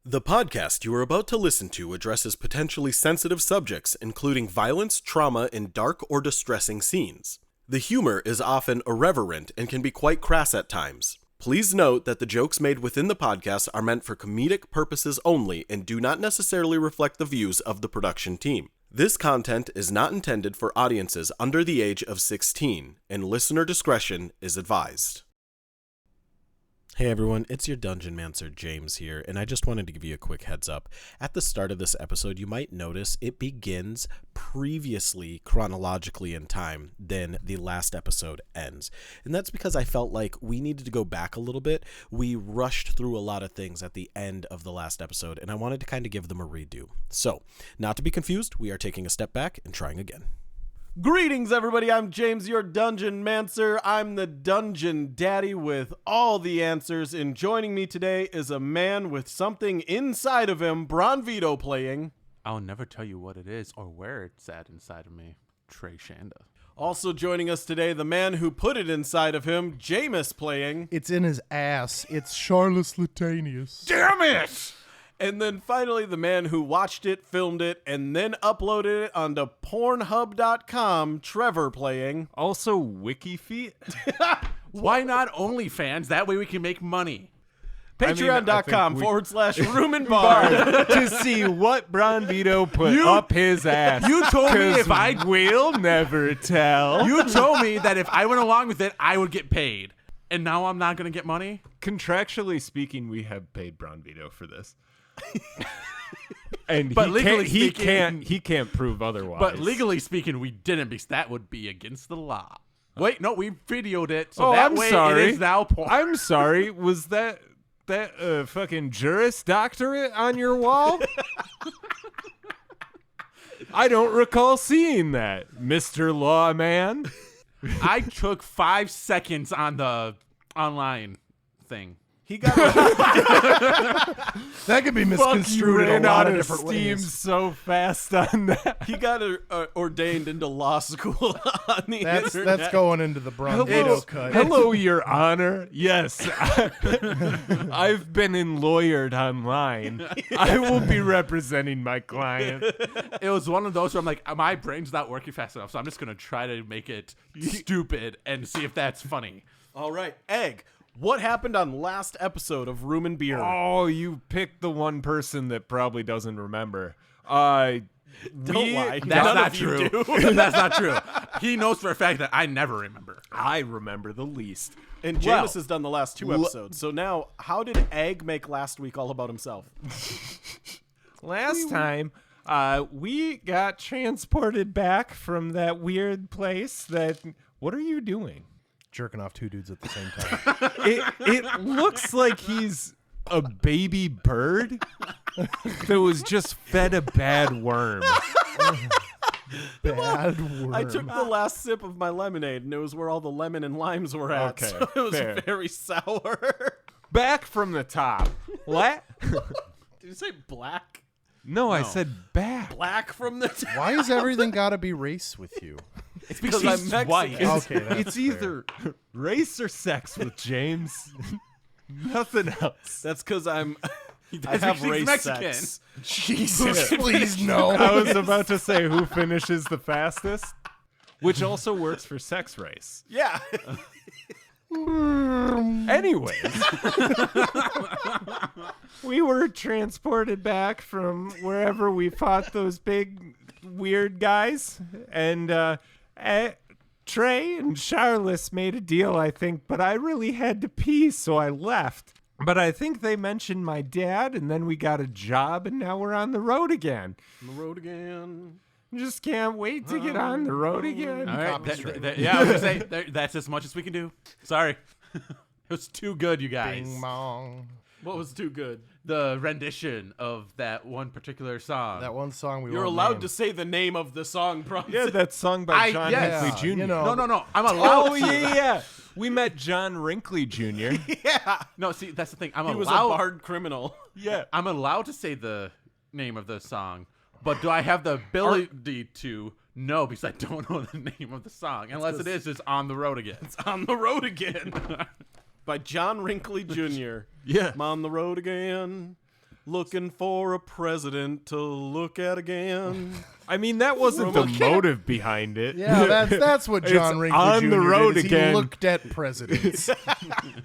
The podcast you are about to listen to addresses potentially sensitive subjects, including violence, trauma, and dark or distressing scenes. The humor is often irreverent and can be quite crass at times. Please note that the jokes made within the podcast are meant for comedic purposes only and do not necessarily reflect the views of the production team. This content is not intended for audiences under the age of 16, and listener discretion is advised. Hey everyone, it's your Dungeon Mancer, James here, and I just wanted to give you a quick heads up. At the start of this episode, you might notice it begins previously chronologically in time than the last episode ends. And that's because I felt like we needed to go back a little bit. We rushed through a lot of things at the end of the last episode, and I wanted to kind of give them a redo. So, not to be confused, we are taking a step back and trying again. Greetings, everybody. I'm James, your Dungeon Mancer. I'm the Dungeon Daddy with all the answers, and joining me today is a man with something inside of him, Vito playing. I'll never tell you what it is or where it's at inside of me, Trey Shanda. Also joining us today, the man who put it inside of him, Jameis playing. It's in his ass. It's Charles Latanius. Damn it! And then finally, the man who watched it, filmed it, and then uploaded it onto Pornhub.com, Trevor playing. Also, WikiFeet? Why not OnlyFans? That way we can make money. Patreon.com/room and bar to see what Vito put up his ass. You told me if I will never tell. You told me that if I went along with it, I would get paid. And now I'm not going to get money? Contractually speaking, we have paid Vito for this. And but he can't prove otherwise. But legally speaking, we didn't, because that would be against the law. Wait, no, we videoed it, so that I'm way sorry. It is now porn. I'm sorry. Was that fucking Juris Doctorate on your wall? I don't recall seeing that, Mr. Lawman. I took 5 seconds on the online thing. He got that could be misconstrued in a lot of different steam ways. So fast on that. He got ordained into law school on the internet. That's going into the Vito cut. Hello, Your Honor. Yes, I've been lawyered online. I will be representing my client. It was one of those where I'm like, my brain's not working fast enough, so I'm just going to try to make it stupid and see if that's funny. All right, Egg. What happened on last episode of Room and Beer? Oh, you picked the one person that probably doesn't remember. Don't lie. That's not true. That's not true. He knows for a fact that I never remember. I remember the least. And Jameis has done the last 2 episodes. So now, how did Egg make last week all about himself? Last time, we got transported back from that weird place that... What are you doing? Jerking off 2 dudes at the same time. It looks like he's a baby bird that was just fed a bad worm. Bad worm. I took the last sip of my lemonade, and it was where all the lemon and limes were at. Okay, so it was fair. very sour. Back from the top. What? Did you say black? No, I said back. Black from the top? Why has everything got to be race with you? It's because She's I'm Mexican. white. Okay, that's It's fair. either race or sex with James. Nothing else. That's because I That's have because he's race Mexican. sex. Jesus, please no. I was about to say who finishes the fastest, which also works for sex race. Yeah. Anyways, we were transported back from wherever we fought those big weird guys, and Trey and Charles made a deal, I think, but I really had to pee, so I left. But I think they mentioned my dad, and then we got a job, and now we're on the road again. On the road again. Just can't wait to get on the road again. All right. Yeah, I was going to say, that's as much as we can do. Sorry. It was too good, you guys. Bing bong. What was too good? The rendition of that one particular song. That one song we You're won't allowed name. to say the name of the song, Bronson. Yeah, that song by John yes. Hinckley Jr. You know. No. I'm allowed Oh, to. yeah. We met John Wrinkly Jr. Yeah. No, see, that's the thing. He was a barred criminal. Yeah. I'm allowed to say the name of the song, but do I have the ability to? No, because I don't know the name of the song. Unless it is just On the Road Again. It's On the Road Again. By John Wrinkly Jr. Yeah. I'm on the road again. Looking for a president to look at again. I mean, that wasn't the motive behind it. Yeah, that's what John Wrinkle on Jr. the road did, is again. He looked at presidents.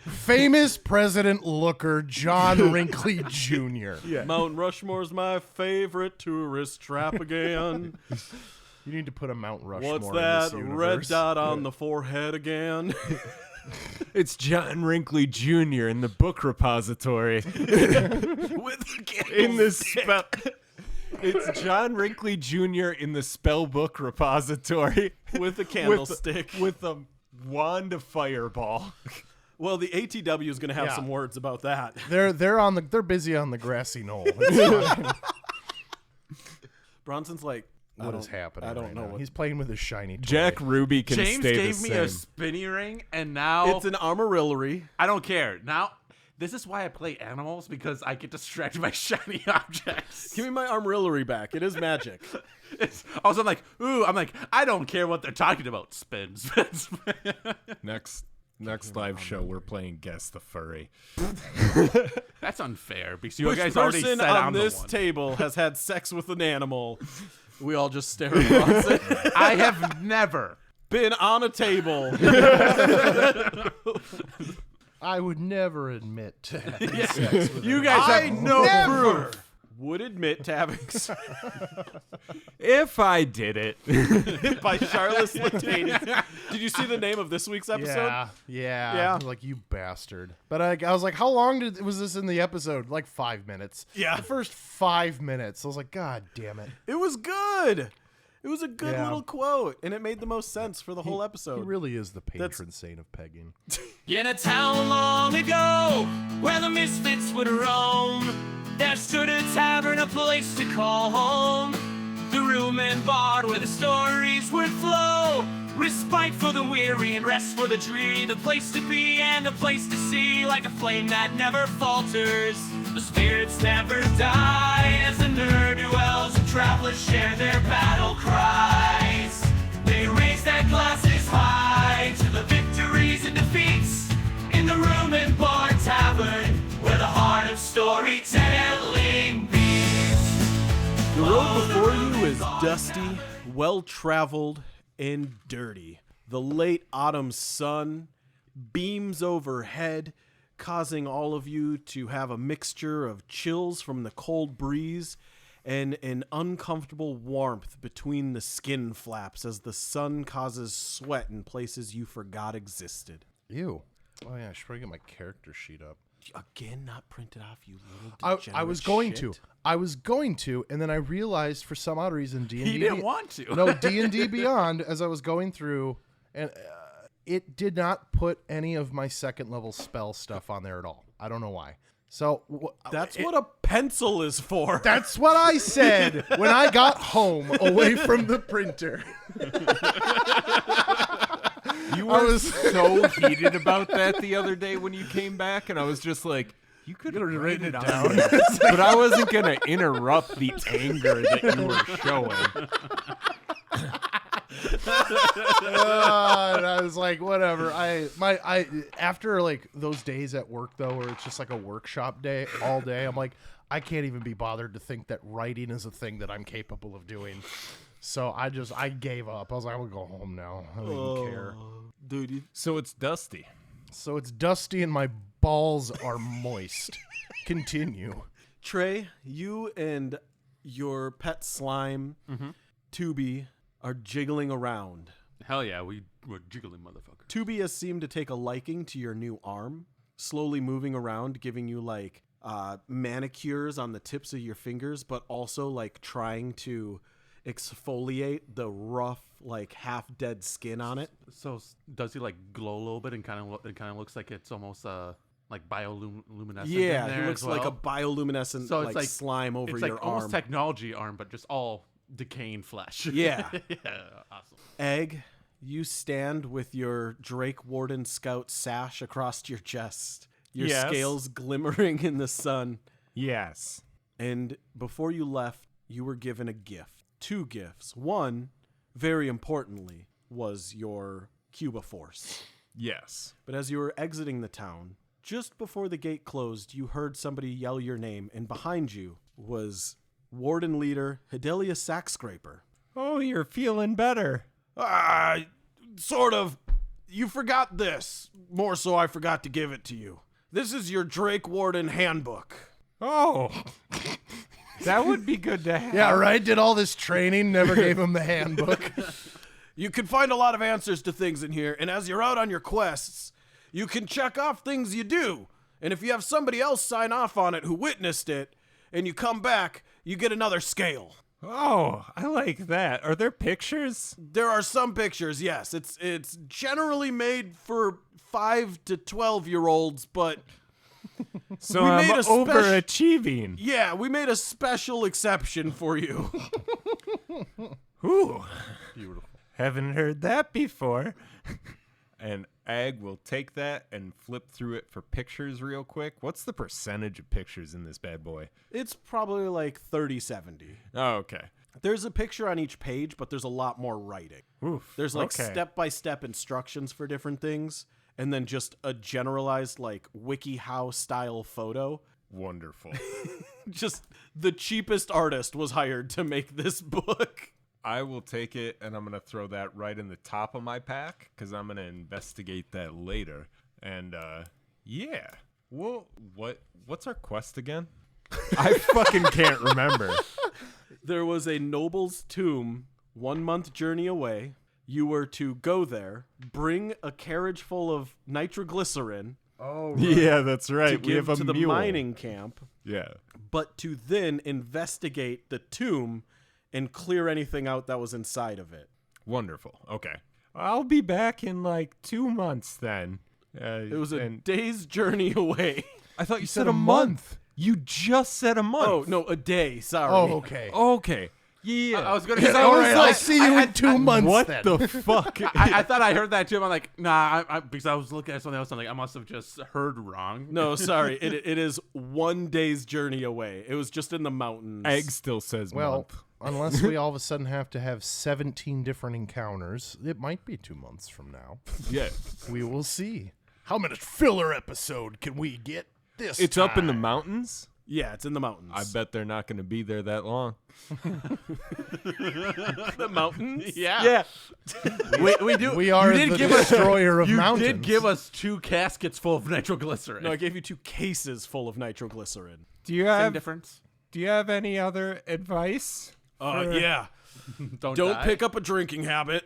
Famous president looker John Wrinkle Jr. Yeah. Mount Rushmore's my favorite tourist trap again. You need to put a Mount Rushmore What's in that this universe. red dot on the forehead again? It's John Wrinkle Jr. in the book repository. With the In the spell. It's John Wrinkle Jr. in the spell book repository. with the candlestick. With a wand of fireball. Well, the ATW is going to have Yeah. some words about that. They're busy on the grassy knoll. It's fine. Bronson's like, What is happening? I don't right know. now? He's playing with his shiny toy. Jack Ruby can James stay gave the me same. a spinny ring, and now It's an armorillery. I don't care. Now, this is why I play animals, because I get distracted by shiny objects. Give me my armorillery back. It is magic. Also, I'm like, I don't care what they're talking about. Spin, spin, spin. Next live show, we're playing Guess the Furry. That's unfair, because you Which guys already person said on I'm this the one. table has had sex with an animal? We all just stare at Bronson. I have never. Been on a table. I would never admit to having sex with You an guys I have no never proof. would admit to having sex If I did it. by Charlotte Latanius. Did you see the name of this week's episode? Yeah. Like, you bastard. But I was like, how long was this in the episode? Like 5 minutes. Yeah. The first 5 minutes. I was like, God damn it. It was good. It was a good Yeah. little quote, and it made the most sense for the whole He episode. really is the patron saint of pegging. In a town long ago, where the misfits would roam, there stood a tavern, a place to call home. The room and bar where the stories would flow. Respite for the weary and rest for the dreary. The place to be and a place to see, like a flame that never falters. The spirits never die as the ne'er-do-wells and travelers share their battle cries. They raise their glasses high to the victories and defeats in the room and bar tavern, where the heart of storytelling beats. The road before you is dusty, well-traveled, and dirty. The late autumn sun beams overhead, causing all of you to have a mixture of chills from the cold breeze and an uncomfortable warmth between the skin flaps as the sun causes sweat in places you forgot existed. Ew. Oh, yeah. I should probably get my character sheet up. Again, not printed off, you little I degenerate was going shit. to, and then I realized for some odd reason D&D He didn't want to. No, D&D Beyond, as I was going through, and it did not put any of my second level spell stuff on there at all. I don't know why. So That's what a pencil is for. that's what I said when I got home away from the printer. You were so heated about that the other day when you came back, and I was just like, you could have written it down. But I wasn't going to interrupt the anger that you were showing. And I was like, whatever. I after like those days at work though, where it's just like a workshop day all day, I'm like, I can't even be bothered to think that writing is a thing that I'm capable of doing. So I gave up. I was like, I'm gonna go home now. I don't even care. Dude, So it's dusty. So it's dusty and my balls are moist. Continue. Trey, you and your pet slime, Tubi, are jiggling around. Hell yeah, we're jiggling motherfucker. Tubi has seemed to take a liking to your new arm, slowly moving around, giving you like manicures on the tips of your fingers, but also like trying to exfoliate the rough, like half-dead skin on it. So does he like glow a little bit and kind of looks like it's almost like bioluminescent? Yeah, in there he looks as like a well? bioluminescent So it's like like slime over It's your like almost arm. technology arm, but just all decaying flesh. Yeah. Yeah, awesome. Egg, you stand with your Drake Warden Scout sash across your chest, your Yes. scales glimmering in the sun. Yes. And before you left, you were given a gift. 2 gifts. One, very importantly, was your Cuba Force. Yes. But as you were exiting the town, Just before the gate closed, you heard somebody yell your name, and behind you was Warden Leader Hidelia Sackscraper. Oh, you're feeling better. Sort of. You forgot this. More so, I forgot to give it to you. This is your Drake Warden handbook. Oh, that would be good to have. Yeah, right? Did all this training, never gave him the handbook. You can find a lot of answers to things in here, and as you're out on your quests, you can check off things you do. And if you have somebody else sign off on it who witnessed it, and you come back, you get another scale. Oh, I like that. Are there pictures? There are some pictures, yes. It's generally made for 5 to 12-year-olds, but So we I'm made a overachieving. yeah, we made a special exception for you. Ooh, Beautiful. haven't heard that before. And Ag will take that and flip through it for pictures real quick. What's the percentage of pictures in this bad boy? It's probably like 30-70. Oh, okay. There's a picture on each page, but there's a lot more writing. Oof. There's like okay. step-by-step instructions for different things, and then just a generalized like WikiHow style photo. Wonderful. Just the cheapest artist was hired to make this book. I will take it, and I'm going to throw that right in the top of my pack, because I'm going to investigate that later. And, yeah. Well, what's our quest again? I fucking can't remember. There was a noble's tomb 1 month journey away. You were to go there, bring a carriage full of nitroglycerin Yeah, that's right. to We give have a to the mule. mining camp, Yeah. but to then investigate the tomb and clear anything out that was inside of it. Wonderful. Okay. I'll be back in like 2 months then. It was a day's journey away. I thought you said said a a month. You just said a month. Oh, no, a day. Sorry. Oh, okay. Okay. Yeah. I was going to say, All right, I'll see you in 2 months what then. the fuck? I thought I heard that too. I'm like, nah, because I was looking at something else. I'm like, I must have just heard wrong. No, sorry. It is 1 day's journey away. It was just in the mountains. Egg still says Well, month. unless we all of a sudden have to have 17 different encounters, it might be 2 months from now. Yeah. We will see. How much filler episode can we get this It's up in the time? mountains. Yeah, it's in the mountains. I bet they're not going to be there that long. the mountains? Yeah. We do. We are you did the give us, destroyer of you mountains. did give us 2 caskets full of nitroglycerin. No, I gave you 2 cases full of nitroglycerin. Do you Same have difference. Do you have any other advice? Yeah. Don't Don't pick up a drinking habit.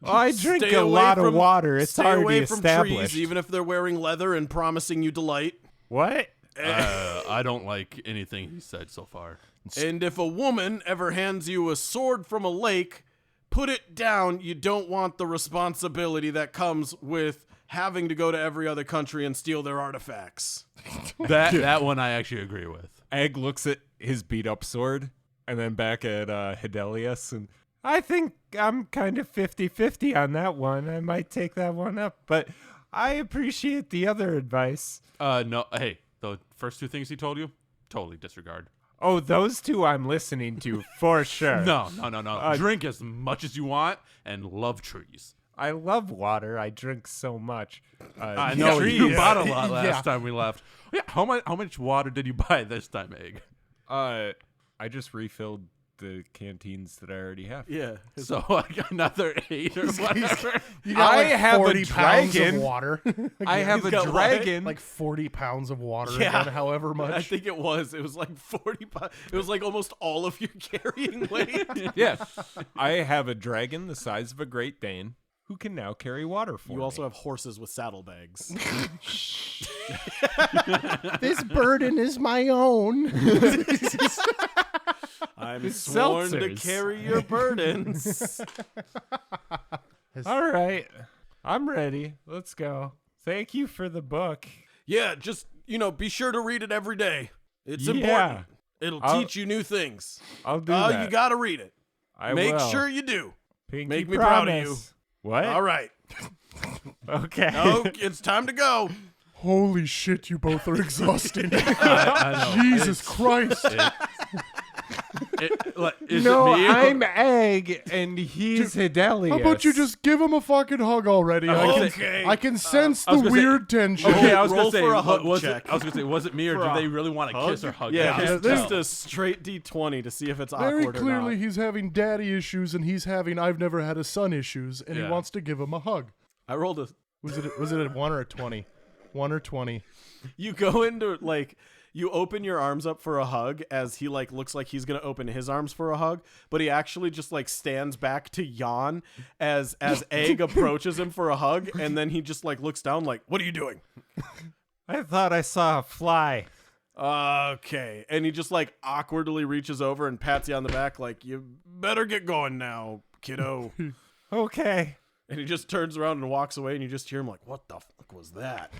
Oh, I drink Stay a away lot of from- water. It's Stay already away from established. trees, even if they're wearing leather and promising you delight. What? I don't like anything he said so far. And if a woman ever hands you a sword from a lake, put it down. You don't want the responsibility that comes with having to go to every other country and steal their artifacts. That one I actually agree with. Egg looks at his beat up sword and then back at Hidelius, and I think I'm kind of 50-50 on that one. I might take that one up, but I appreciate the other advice. No, hey, the first 2 things he told you, totally disregard. Oh, those 2 I'm listening to for sure. No. Drink as much as you want and love trees. I love water. I drink so much. I know you trees. bought a lot last Yeah. time we left. Yeah, how much water did you buy this time, Egg? I just refilled the canteens that I already have. Yeah. So I got another 8 or whatever. You got I like have a 40 pounds of dragon. water. I have a got what? dragon. like 40 pounds of water Yeah. again, however much. I think it was. It was like 40 pounds. It was like almost all of your carrying weight. Yeah. I have a dragon the size of a Great Dane who can now carry water for me. You also have horses with saddlebags. This burden is my own. I'm It's sworn to seltzers. carry your burdens. All right. I'm ready. Let's go. Thank you for the book. Yeah, just, be sure to read it every day. It's Yeah. important. It'll I'll- teach you new things. I'll do Oh, that. you got to read it. I Make will. sure you do. Pinky make me proud of promise. What? All right. Okay. Oh, it's time to go. Holy shit, you both are exhausting. I know. Jesus Christ. Is No, it me? I'm Egg, and he's Hidelius. How about you just give him a fucking hug already? I can sense the weird tension. Okay, I was Roll gonna say, for a hug was check. it? I was gonna say, was it me or did they really want to kiss or hug? Yeah, I can't just tell. a straight D20 to see if it's Very awkward or clearly, not. he's having daddy issues, and he's having I've never had a son issues, and he Yeah. wants to give him a hug. I rolled a. Was it a 1 or a 20? 1 or 20? You go into you open your arms up for a hug as he looks like he's gonna open his arms for a hug, but he actually just stands back to yawn as Egg approaches him for a hug, and then he just looks down like, "What are you doing?" I thought I saw a fly. Okay, and he just awkwardly reaches over and pats you on the back like, "You better get going now, kiddo." Okay. And he just turns around and walks away, and you just hear him like, "What the fuck was that?"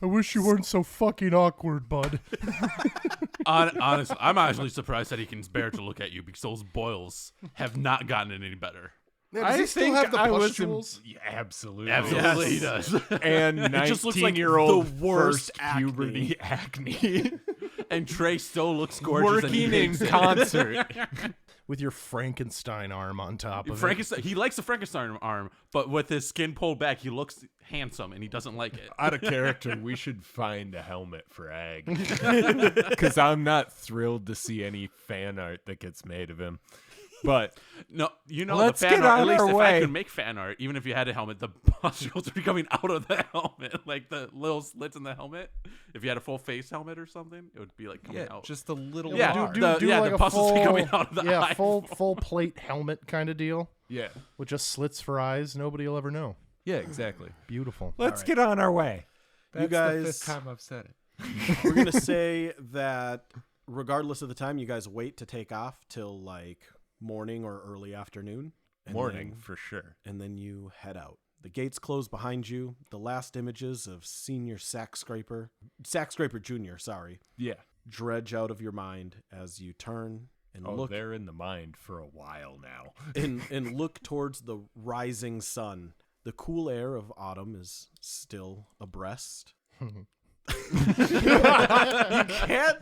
I wish you weren't so fucking awkward, bud. Honestly, I'm actually surprised that he can bear to look at you because those boils have not gotten any better. Does he still have the pustules? Yeah, absolutely. Absolutely, he does. And It just looks like 19-year-old the worst first puberty acne. And Trey still looks gorgeous. and he Working in hates it. concert. With your Frankenstein arm on top of Frankenstein. He likes the Frankenstein arm, but with his skin pulled back, he looks handsome, and he doesn't like it. Out of character, we should find a helmet for Ag. Because I'm not thrilled to see any fan art that gets made of him. But No, Let's the fan get art. on At least our if I way. could make fan art, even if you had a helmet, the pustules would be coming out of the helmet, like the little slits in the helmet. If you had a full face helmet or something, it would be coming out. just a little Yeah, bar. the pustules be coming out of the eye. full plate helmet kind of deal Yeah. with just slits for eyes. Nobody will ever know. Yeah, exactly. Beautiful. Let's get on our way. That's the guys- fifth time I've said it. We're gonna say that regardless of the time, you guys wait to take off till morning or early afternoon. And Morning, then- for sure. and then you head out. The gates close behind you. The last images of Senior Sack Scraper Jr., Yeah. dredge out of your mind as you turn and Oh, look they're in the mind for a while now. and look towards the rising sun. The cool air of autumn is still abreast. You can't.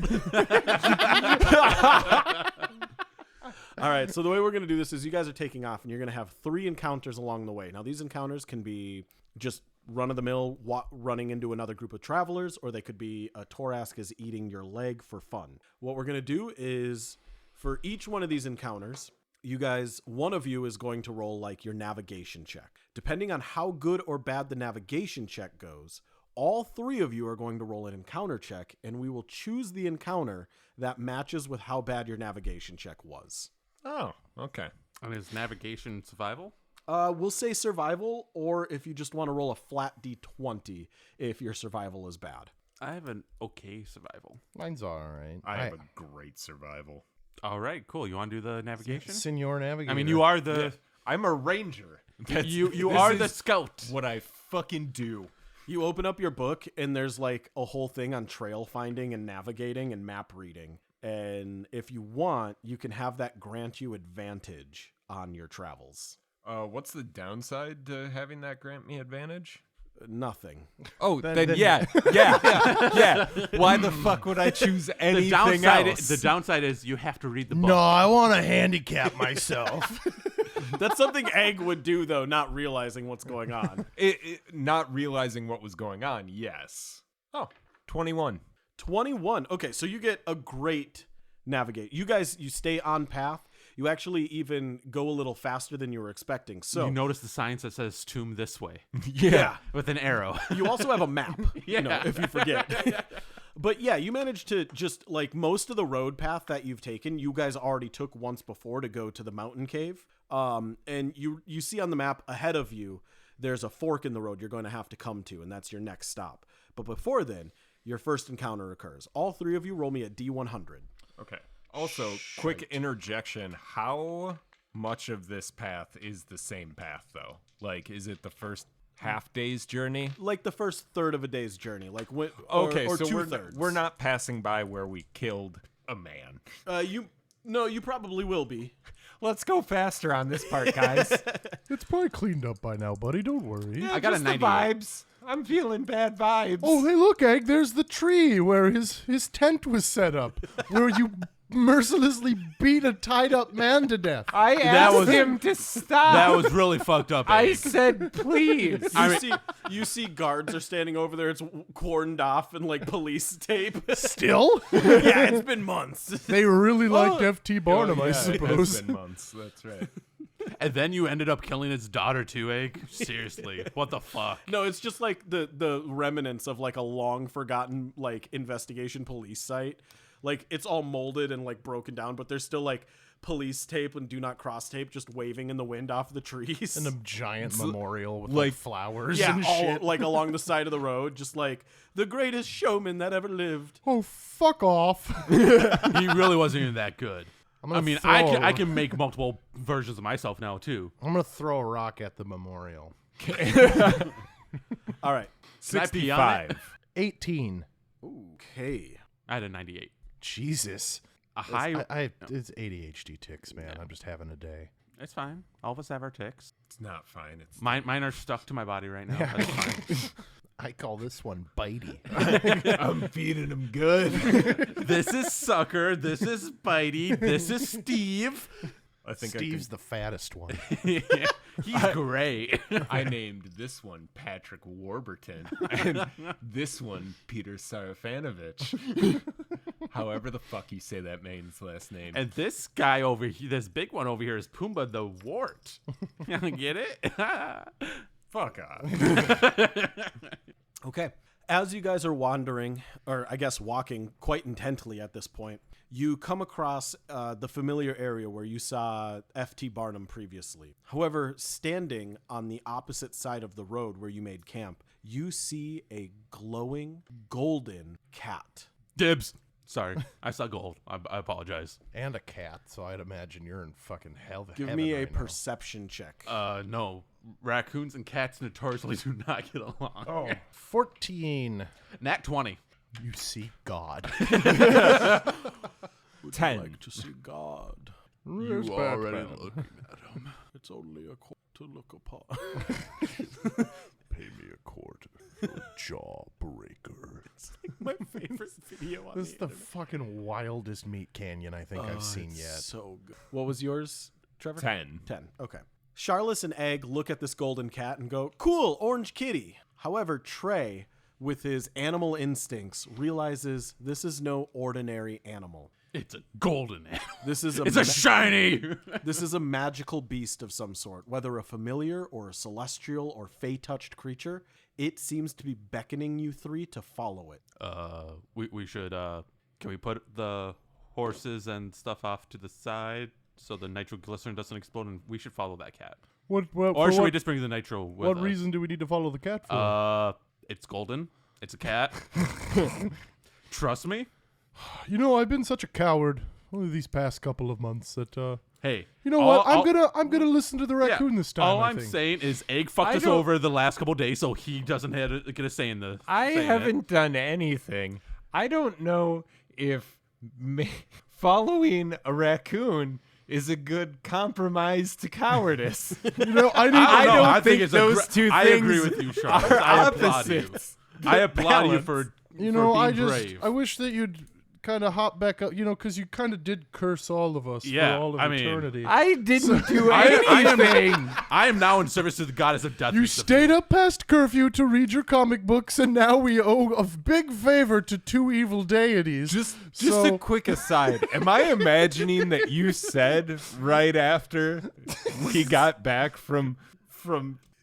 All right, so the way we're going to do this is you guys are taking off, and you're going to have 3 encounters along the way. Now, these encounters can be just run-of-the-mill running into another group of travelers, or they could be a Torask is eating your leg for fun. What we're going to do is, for each one of these encounters, you guys, one of you is going to roll your navigation check. Depending on how good or bad the navigation check goes, all 3 of you are going to roll an encounter check, and we will choose the encounter that matches with how bad your navigation check was. Oh, okay. And is navigation survival? We'll say survival, or if you just want to roll a flat D20 if your survival is bad. I have an okay survival. Mine's all right. I have a great survival. All right, cool. You want to do the navigation? Senor Navigator. I mean, you are the I'm a ranger. you this are the is scout. what I fucking do. You open up your book, and there's a whole thing on trail finding and navigating and map reading. And if you want, you can have that grant you advantage on your travels. What's the downside to having that grant me advantage? Nothing. Oh, then yeah. Why the fuck would I choose anything else? The downside is you have to read the book. No, I want to handicap myself. That's something Egg would do, though, not realizing what's going on. Not realizing what was going on, yes. Oh, 21. 21. Okay, so you get a great navigate. You guys, you stay on path. You actually even go a little faster than you were expecting. So You notice the signs that says tomb this way yeah. with an arrow. You also have a map, if you forget. But yeah, you managed to just most of the road path that you've taken, you guys already took once before to go to the mountain cave. And you see on the map ahead of you, there's a fork in the road you're going to have to come to, and that's your next stop. But before then, your first encounter occurs. All 3 of you roll me a D100. Okay. Also, quick interjection. How much of this path is the same path, though? Is it the first half day's journey? The first third of a day's journey. Or So 2/3. we're not passing by where we killed a man. You probably will be. Let's go faster on this part, guys. It's probably cleaned up by now, buddy. Don't worry. I got a Just the 98. vibes. I'm feeling bad vibes. Oh, hey, look, Egg. There's the tree where his tent was set up, where you mercilessly beat a tied up man to death. I asked him to stop. That was really fucked up. I Egg. said, please. You see guards are standing over there. It's cordoned off and like police tape. Still? Yeah, it's been months. They really liked F.T. Barnum, I It suppose. has been months. That's right. And then you ended up killing his daughter too, Egg? Seriously, what the fuck? No, it's just like the remnants of like a long forgotten like investigation police site. Like it's all molded and like broken down, but there's still like police tape and do not cross tape just waving in the wind off the trees. And a giant memorial with like- like flowers yeah, and all shit. like along the side of the road, just like the greatest showman that ever lived. Oh, fuck off. He really wasn't even that good. I'm gonna I mean, throw I a- can make multiple versions of myself now too. I'm going to throw a rock at the memorial. All right. Can I pee on it? 65. 18. Okay. I had a 98. Jesus. A high. It's ADHD ticks, man. I'm just having a day. It's fine. All of us have our ticks. It's not fine. It's Mine are stuck to my body right now. That's fine. I call this one bitey. I'm feeding him good. This is Sucker. This is Bitey. This is Steve. I think Steve's the fattest one. He's great. I named this one Patrick Warburton and this one Peter Sarafanovich. However the fuck you say that man's last name. And this guy over here, this big one over here is Pumbaa the Wart. Get it? Fuck off. Okay. As you guys are wandering, or I guess walking quite intently at this point, you come across the familiar area where you saw F.T. Barnum previously. However, standing on the opposite side of the road where you made camp, you see a glowing golden cat. Dibs. Sorry, I saw gold. I apologize. And a cat, so I'd imagine you're in fucking hell. Give me a perception check. No. Raccoons and cats notoriously do not get along. Oh, 14. Nat 20. You see God. 10. Like to see God. You already looking at him. It's only a quart to look upon. Pay me a quarter for a jawbreaker. It's like my favorite video on This is the the fucking wildest meat canyon I think I've seen yet. So good. What was yours, Trevor? 10. 10. Okay. Charlotte and Egg look at this golden cat and go, "Cool, orange kitty." However, Trey, with his animal instincts, realizes this is no ordinary animal. It's a golden animal. This is a It's a shiny. this is a magical beast of some sort, whether a familiar or a celestial or fey-touched creature. It seems to be beckoning you three to follow it. We should can we put the horses and stuff off to the side so the nitroglycerin doesn't explode, and we should follow that cat? Or should we just bring the nitro with What us? reason do we need to follow the cat for? It's golden. It's a cat. Trust me. You know, I've been such a coward only these past couple of months that Hey, you know what? I'm gonna listen to the raccoon this time. All I I'm think. saying is Egg fucked us don't- over the last couple days, so he doesn't have to get a say in the. I saying it. haven't done anything. I don't know if following a raccoon is a good compromise to cowardice. You know, I need. I don't know. I think think it's those two I things agree with you, Charles. are I applaud you. opposites. I applaud you Balance. for You know, for I being just brave. I wish that you'd kind of hop back up. You know, because you kind of did curse all of us Yeah, for all of I mean, eternity. I didn't do I anything. I am now in service to the goddess of death. You Mr. stayed up past curfew to read your comic books, and now we owe a big favor to two evil deities. Just So- a quick aside. Am I imagining that you said right after we got back from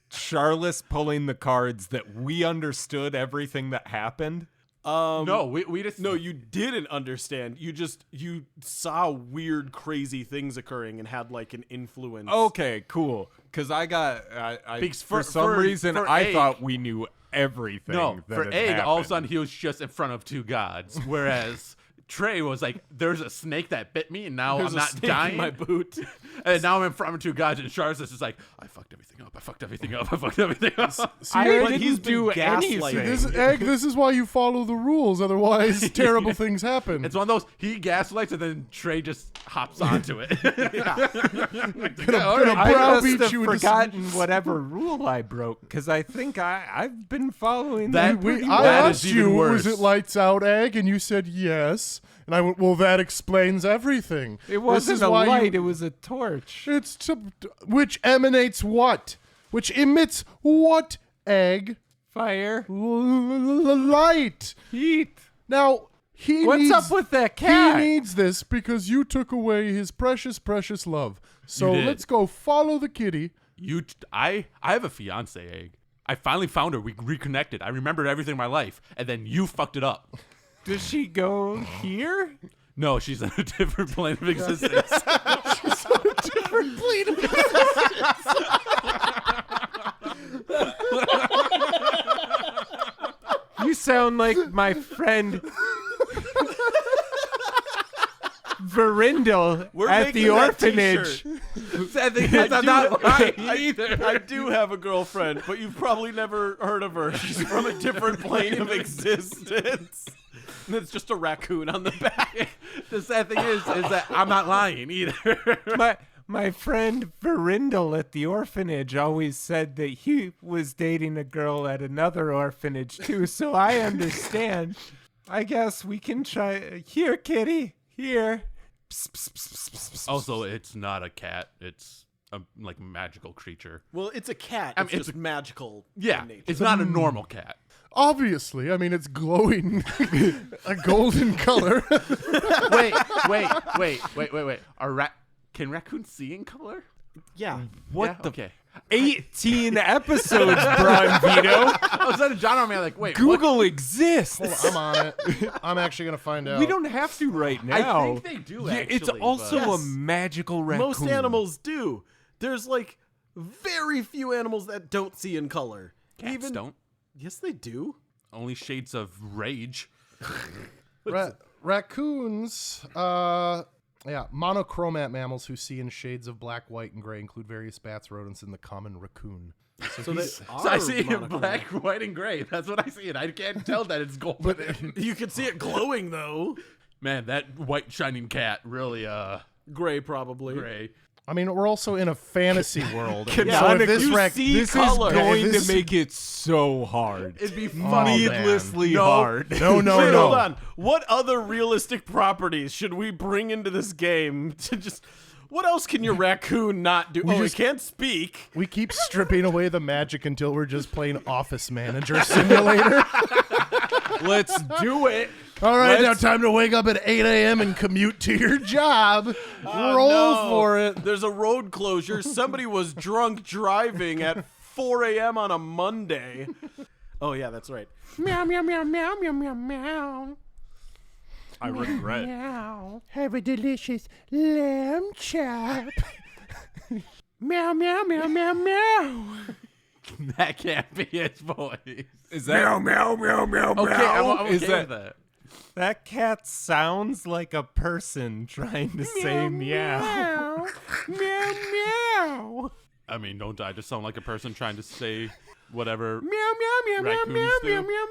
Charles pulling the cards that we understood everything that happened? No, we just No, you didn't understand. You saw weird, crazy things occurring and had like an influence. Okay, cool. Because I Because for for- some for- reason for I Egg- thove we knew everything. No, that for had Egg, all of a happened. sudden he was just in front of two gods, whereas Trey was like, "There's a snake that bit me, and now There's I'm a not snake in dying." my boot. And now I'm in front of two gods, and Charles is just like, "I fucked everything up." I fucked everything up. See, Egg he's didn't do been anything. gaslighting. Egg, this is why you follow the rules. Otherwise, terrible things happen. It's one of those, he gaslights and then Trey just hops onto it. Gonna I browbeat must have you into forgotten whatever rule I broke because I think I've been following That- that. pretty I well. That asked is even you, worse. was it lights out, Egg? And you said yes. And I went, well, that explains everything. It wasn't a light; it was a torch. It's which emanates what? Which emits what, Egg? Fire, Light. heat. Now, he What's needs, up with that cat? He needs this because you took away his precious, precious love. So You did. let's go follow the kitty. I have a fiance, Egg. I finally found her. We reconnected. I remembered everything in my life, and then you fucked it up. Does she go here? No, she's in a different plane of existence. You sound like my friend Verindel We're at making the that orphanage. Sad thing is, I'm not lying either. I do have a girlfriend, but you've probably never heard of her. She's from a different plane of existence. And it's just a raccoon on the back. The sad thing is that I'm not lying either. My friend Verindel at the orphanage always said that he was dating a girl at another orphanage too, so I understand. I guess we can try. Here, kitty. Here. Psst, psst, psst, psst, psst, psst. Also, it's not a cat. It's a like magical creature. Well, it's a cat. I mean, It's it's just magical. Yeah, in nature. it's not a normal cat. Obviously, I mean, it's glowing a golden color. Wait. Can raccoons see in color? Yeah. What the? Okay. 18 episodes, Brian Vito. I was at a genre man like, wait, Google exists. I'm on it. I'm actually going to find out. We don't have to right now. I think they do. Yeah, Actually, it's also but- a Yes. magical raccoon. Most animals do. There's like very few animals that don't see in color. Cats don't. Yes, they do. Only shades of rage. Raccoons, monochromat mammals who see in shades of black, white, and gray include various bats, rodents, and the common raccoon. So they So I are see it in monochrome. black, white, and gray. That's what I see it. I can't tell that it's gold. But You can see it glowing though. man, that white shining cat really Gray, probably. gray. I mean, we're also in a fantasy world. So if Canonically, this this color. is going Yeah, this- to make it so hard. It'd be Oh, funny. man. Needlessly No. hard. No, no, Wait, no. hold on. What other realistic properties should we bring into this game to just? What else can your raccoon not do? just- It can't speak. We keep stripping away the magic until we're just playing Office Manager Simulator. Let's do it. All right, Let's- now time to wake up at 8 a.m. and commute to your job. Oh, Roll no. for it. There's a road closure. Somebody was drunk driving at 4 a.m. on a Monday. Oh yeah, that's right. Meow, meow, meow, meow, meow, meow, meow. I regret. Meow. Have a delicious lamb chop. Meow, meow, meow, meow, meow. That can't be its voice. Is that meow, meow, meow, meow, Okay, I'm okay Is with that. That cat sounds like a person trying to say meow. Meow, meow. I mean, don't I just sound like a person trying to say whatever? Meow, meow, meow, meow, Raccoons meow, do. meow, meow,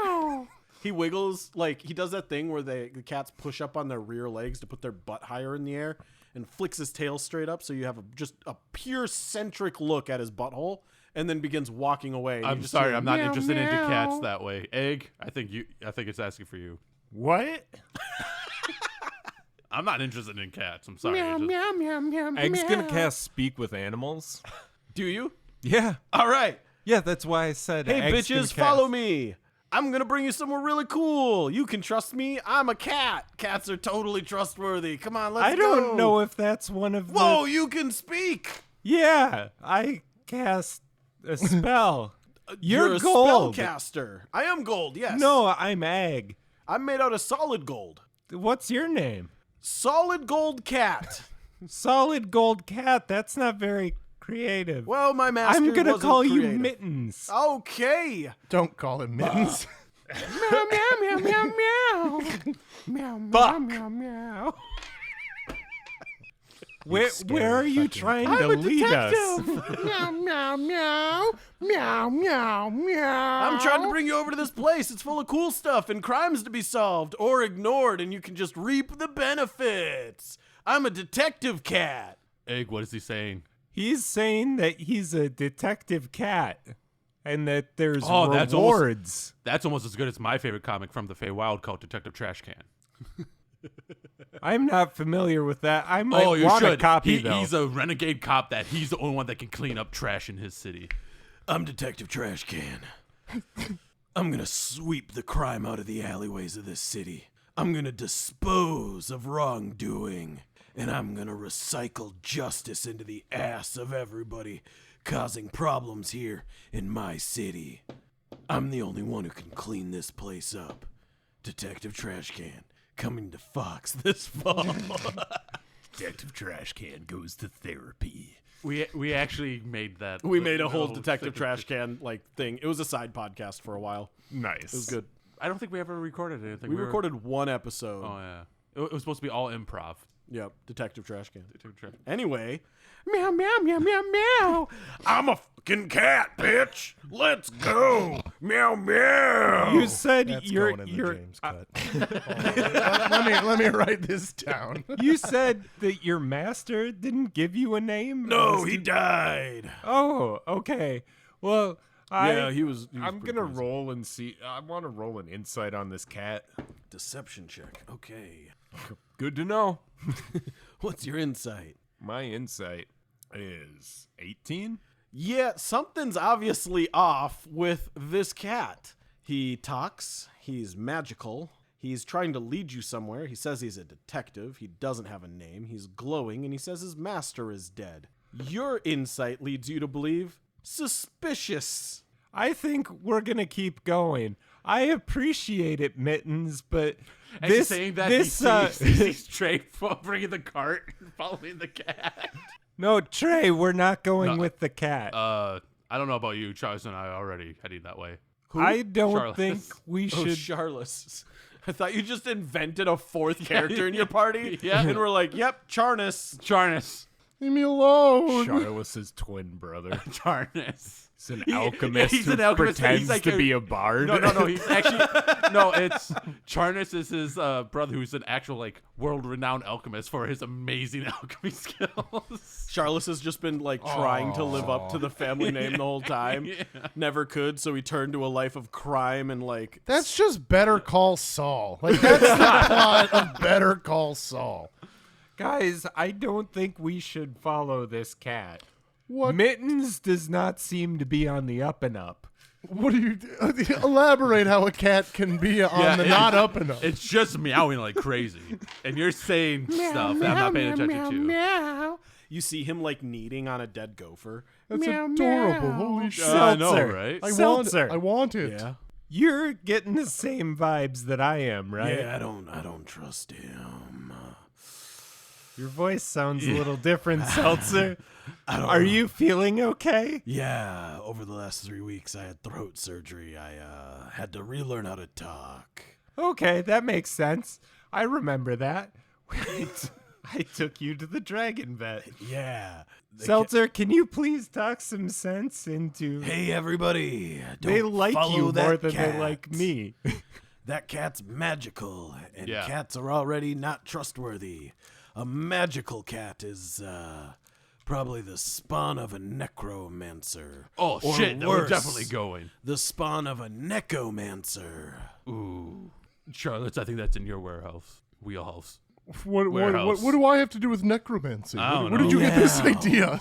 meow. He wiggles like he does that thing where the cats push up on their rear legs to put their butt higher in the air and flicks his tail straight up, so you have just a pure centric look at his butthole, and then begins walking away. and you I'm just sorry, hear, I'm not meow, interested into meow. cats that way. Egg, I think it's asking for you. What? I'm not interested in cats. I'm sorry. Meow, Just- meow, meow, meow, Egg's meow. gonna cast Speak with Animals. Do you? Yeah. All right. Yeah, that's why I said Hey, Egg's gonna bitches, cast. follow me. I'm gonna bring you somewhere really cool. You can trust me. I'm a cat. Cats are totally trustworthy. Come on, let's I go. don't know if that's one of the... Whoa, you can speak. Yeah, I cast a spell. You're a gold. spellcaster. I am gold. Yes. No, I'm Egg. I'm made out of solid gold. What's your name? Solid gold cat. Solid Gold Cat. That's not very creative. Well, my master I'm gonna wasn't call you creative. Mittens. Okay. Don't call him Mittens. Meow, meow, meow, meow, meow. Meow, meow, Fuck. meow, meow. Where are you trying to lead us? Meow, meow, meow. Meow, meow, meow. I'm trying to bring you over to this place. It's full of cool stuff and crimes to be solved or ignored, and you can just reap the benefits. I'm a detective cat. Egg, what is he saying? He's saying that he's a detective cat and that there's That's rewards. That's almost as good as my favorite comic from the Feywild called Detective Trash Can. I'm not familiar with that. I might you want should. a copy, though. He's a renegade cop that he's the only one that can clean up trash in his city. I'm Detective Trash Can. I'm gonna sweep the crime out of the alleyways of this city. I'm gonna dispose of wrongdoing. And I'm gonna recycle justice into the ass of everybody causing problems here in my city. I'm the only one who can clean this place up. Detective Trash Can, coming to Fox this fall. Detective Trash Can goes to therapy. We actually made that. We made a whole Detective Trash Can thing. It was a side podcast for a while. Nice. It was good. I don't think we ever recorded anything. We recorded one episode. Oh yeah, it was supposed to be all improv. Yep, Detective Trash Can. Detective Trash. Anyway, meow, meow, meow, meow, meow. I'm a fucking cat, bitch. Let's go. Meow, meow. You said That's you're going in the you're James cut. let me write this down. you said that your master didn't give you a name? No, he died. Oh, okay. Well, He was I'm pretty gonna crazy. roll and see. I want to roll an insight on this cat. Deception check. Okay. Good to know. What's your insight? My insight is 18. Yeah, something's obviously off with this cat. He talks, he's magical, he's trying to lead you somewhere. He says he's a detective, he doesn't have a name, he's glowing, and he says his master is dead. Your insight leads you to believe suspicious. I think we're gonna keep going. I appreciate it, Mittens, but And this saying that this he sees Trey bringing the cart and following the cat. no, Trey, we're not going with the cat. I don't know about you, Charles and I are already heading that way. I don't Charlotte. think we Oh, should. Charles. I thought you just invented a fourth character in your party. Yeah. And we're like, yep, Charnus. Charnus. Leave me alone. Charles's twin brother. Charnus. He's an alchemist he's who an alchemist, but pretends he's like to a- be a bard. No. He's actually it's Charnus is his brother, who's an actual like world-renowned alchemist for his amazing alchemy skills. Charles has just been like trying to live up to the family name the whole time. Never could, so he turned to a life of crime and like. That's just Better Call Saul. Like that's the plot of Better Call Saul. Guys, I don't think we should follow this cat. What? Mittens does not seem to be on the up and up. What do you elaborate how a cat can be on the not up and up? It's just meowing like crazy, and you're saying stuff that I'm not paying attention to. Meow. You see him like kneading on a dead gopher. That's Meow, adorable. meow. Holy shit! I know, Seltzer. right? I want it. Yeah. You're getting the same vibes that I am, right? Yeah, I don't trust him. Your voice sounds a little different, Seltzer. I don't Are know. you feeling okay? Yeah, over the last 3 weeks I had throat surgery. I had to relearn how to talk. Okay, that makes sense. I remember that. I took you to the dragon vet. Yeah. Seltzer, can you please talk some sense into... Hey everybody. they don't like follow you that more than cat. they like me. That cat's magical, and Yeah. cats are already not trustworthy. A magical cat is probably the spawn of a necromancer. Oh Or shit, no, we're worse, definitely going. The spawn of a necomancer. Ooh, Charlotte, I think that's in your wheelhouse. What Warehouse. do I have to do with necromancy? I don't Where did you know. get this Meow. idea?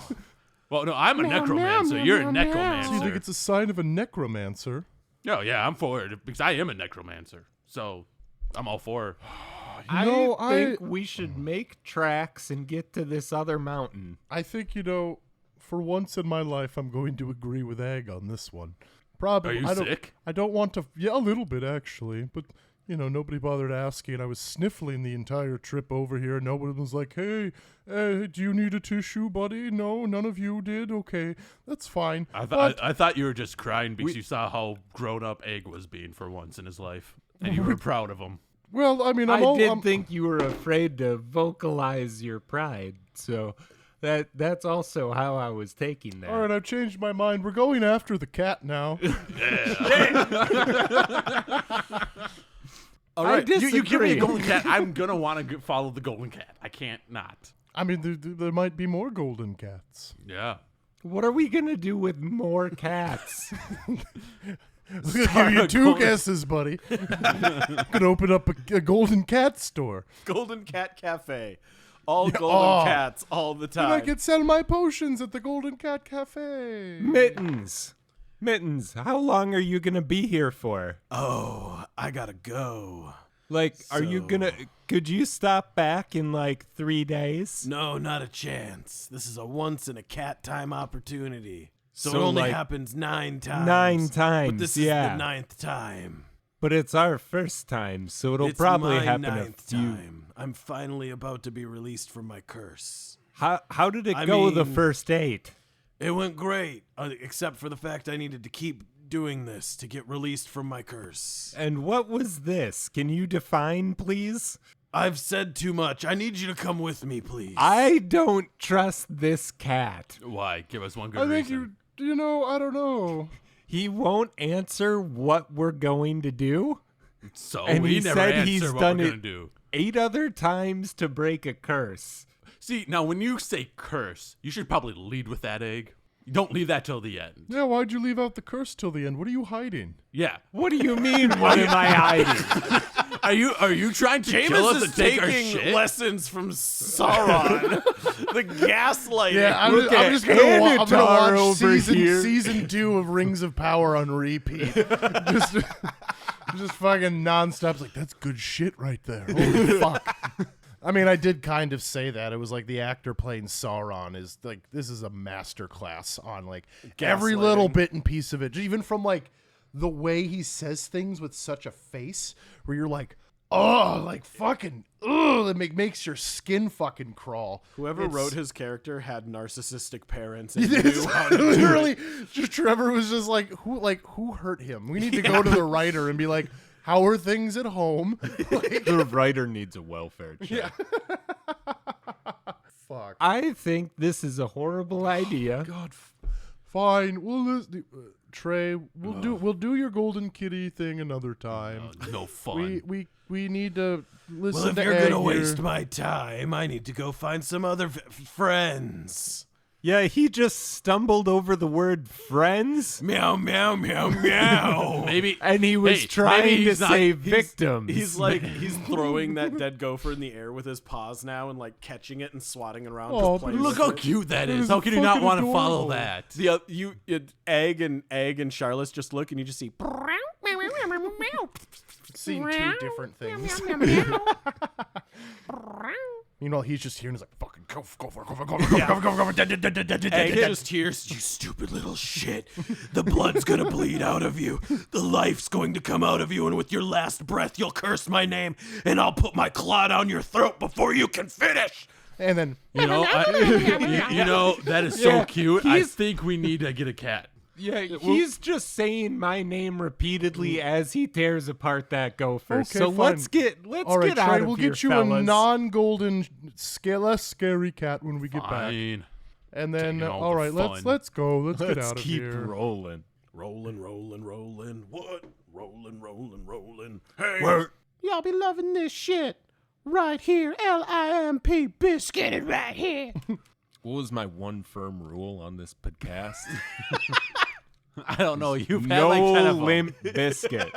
Well, no, I'm a necromancer. You're a So you think necromancer. it's a sign of a necromancer? Oh yeah, I'm for it because I am a necromancer. So I'm all for it. I think we should make tracks and get to this other mountain. I think, for once in my life, I'm going to agree with Egg on this one. Probably. Are you sick? I don't want to. Yeah, a little bit actually, but nobody bothered asking. I was sniffling the entire trip over here. Nobody was like, "Hey, do you need a tissue, buddy?" No, none of you did. Okay, that's fine. I But thought you were just crying because you saw how grown up Egg was being for once in his life, and you were proud of him. Well, I mean, I think you were afraid to vocalize your pride, so that's also how I was taking that. All right, I've changed my mind. We're going after the cat now. All right, you give me a disagree. golden cat. I'm gonna want to follow the golden cat. I can't not. I mean, there might be more golden cats. Yeah. What are we gonna do with more cats? We're gonna give you two guesses, buddy. Could open up a golden cat store. Golden Cat Cafe. All golden cats all the time. And I could sell my potions at the Golden Cat Cafe. Mittens, how long are you gonna be here for? Oh, I gotta go. Like, could you stop back in like 3 days? No, not a chance. This is a once in a cat time opportunity. So it So, only like, happens 9 times. 9 times, But this is yeah. the 9th time. But it's our first time, so it'll It's probably my happen a 9th few. time. I'm finally about to be released from my curse. How did it I go the mean- first date? It went great, except for the fact I needed to keep doing this to get released from my curse. And what was this? Can you define, please? I've said too much. I need you to come with me, please. I don't trust this cat. Why? Give us one good I think reason. I don't know. He won't answer what we're going to do. So And we he never said answer he's what done we're it gonna do. 8 other times to break a curse. See, now when you say curse, you should probably lead with that egg. You don't leave that till the end. Yeah, why'd you leave out the curse till the end? What are you hiding? Yeah. What do you mean, what am I hiding? Are you trying to kill Jameis us is and take our taking shit? lessons from Sauron. The gaslighting. Yeah, I'm Look just at gonna I'm Anatar gonna watch over here. season 2 of Rings of Power on repeat. just fucking nonstop. It's like, that's good shit right there. Holy fuck. I mean, I did kind of say that. It was like the actor playing Sauron is like, this is a masterclass on like every little bit and piece of it. Even from like the way he says things with such a face where you're like, oh, like fucking, oh, that makes your skin fucking crawl. Whoever It's- wrote his character had narcissistic parents and knew how to literally, just Trevor was just like, who hurt him? We need to go to the writer and be like, how are things at home? Like, The writer needs a welfare check. fuck. I think this is a horrible idea. God, fine. Trey, we'll do your golden kitty thing another time. No fun. We need to listen Well, if to you're Egg gonna here. waste my time, I need to go find some other friends. Yeah, he just stumbled over the word friends, Meow, meow, meow, meow. Maybe and he was Hey, trying maybe to he's not- say he's- victims. He's like, he's throwing that dead gopher in the air with his paws now and like catching it and swatting it around. Oh, just playing look with how it. cute that That is. is How can you not fucking want to follow adorable. that? The Egg and Charlotte just look and you just see seeing two different things. Meanwhile, he's just here and he's like, fucking go. Egg just hears, you stupid little shit. The blood's gonna bleed out of you. The life's going to come out of you, and with your last breath, you'll curse my name, and I'll put my claw down your throat before you can finish. And then, You know, you know that is so Yeah, cute. I he's- think we need to get a cat. yeah, he's just saying my name repeatedly as he tears apart that gopher. Okay, so fine. let's get all right, get out Trey, of we'll here, get you fellas. a non-golden, less scary cat when we get back. Fine. And then, Taking all all the right, fun. let's go. Let's get Let's out of keep here. rolling. Rolling. What? Rolling. Hey. Y'all be loving this shit. Right here, LIMP biscuited right here. What was my one firm rule on this podcast? I don't know. You've had No like 10 of them. limp biscuit.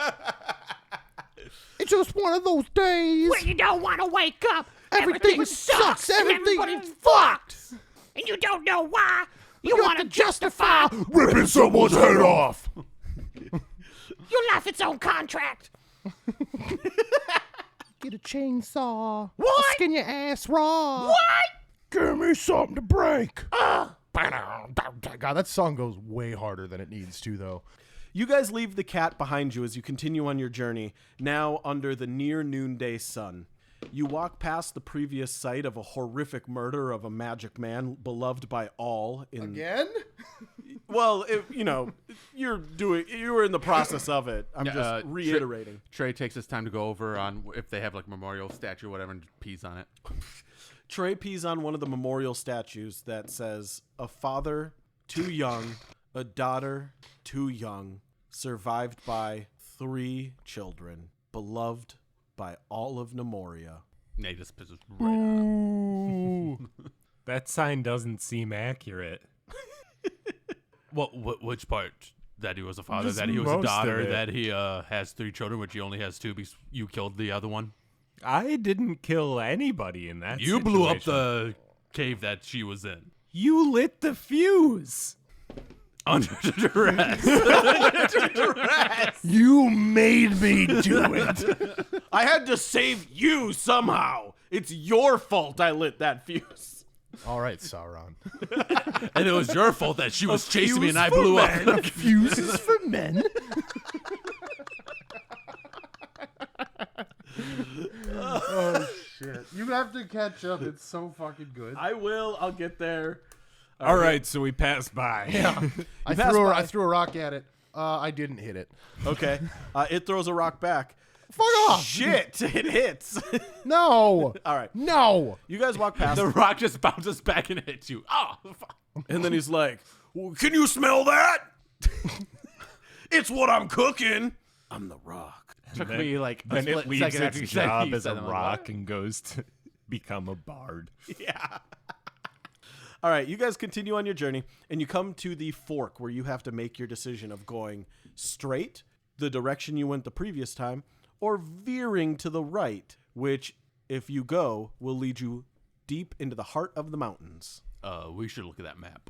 It's just one of those days. When you don't want to wake up, Everything sucks, sucks, and everything everybody's fucked. And you don't know why. You want to justify ripping someone's head off. your life its own contract. Get a chainsaw. What? Skin your ass raw. What? Give me something to break. God, that song goes way harder than it needs to, though. You guys leave the cat behind you as you continue on your journey, now under the near noonday sun. You walk past the previous site of a horrific murder of a magic man beloved by all in Again? Well, you were in the process of it. I'm just reiterating. Trey takes his time to go over on if they have like memorial statue or whatever and pees on it. Trey pees on one of the memorial statues that says, "A father too young, a daughter too young, survived by 3 children, beloved by all of Nemoria." Yeah, he just pisses right on it. That sign doesn't seem accurate. Which part? That he was a father, Just that he was a most daughter, of it. that he has 3 children, which he only has 2 because you killed the other one? I didn't kill anybody in that You blew up situation. the cave that she was in. You lit the fuse. Under duress. You made me do it. I had to save you somehow. It's your fault I lit that fuse. All right, Sauron. And it was your fault that she was chasing me and I blew up. Fuses for men. Oh shit! You have to catch up. It's so fucking good. I will. I'll get there. All right, so we passed by. Yeah, I threw a rock at it. I didn't hit it. Okay. It throws a rock back. Fuck off! Shit! It hits. No. All right. No. You guys walk past, The rock just bounces back and hits you. Oh, fuck. and then he's like, "Well, can you smell that? It's what I'm cooking. I'm the rock." Took me like a Then split it leaves second after its you said job he as a said it. I'm like, rock what? and goes to become a bard. Yeah. All right, you guys continue on your journey, and you come to the fork where you have to make your decision of going straight, the direction you went the previous time, or veering to the right, which, if you go, will lead you deep into the heart of the mountains. We should look at that map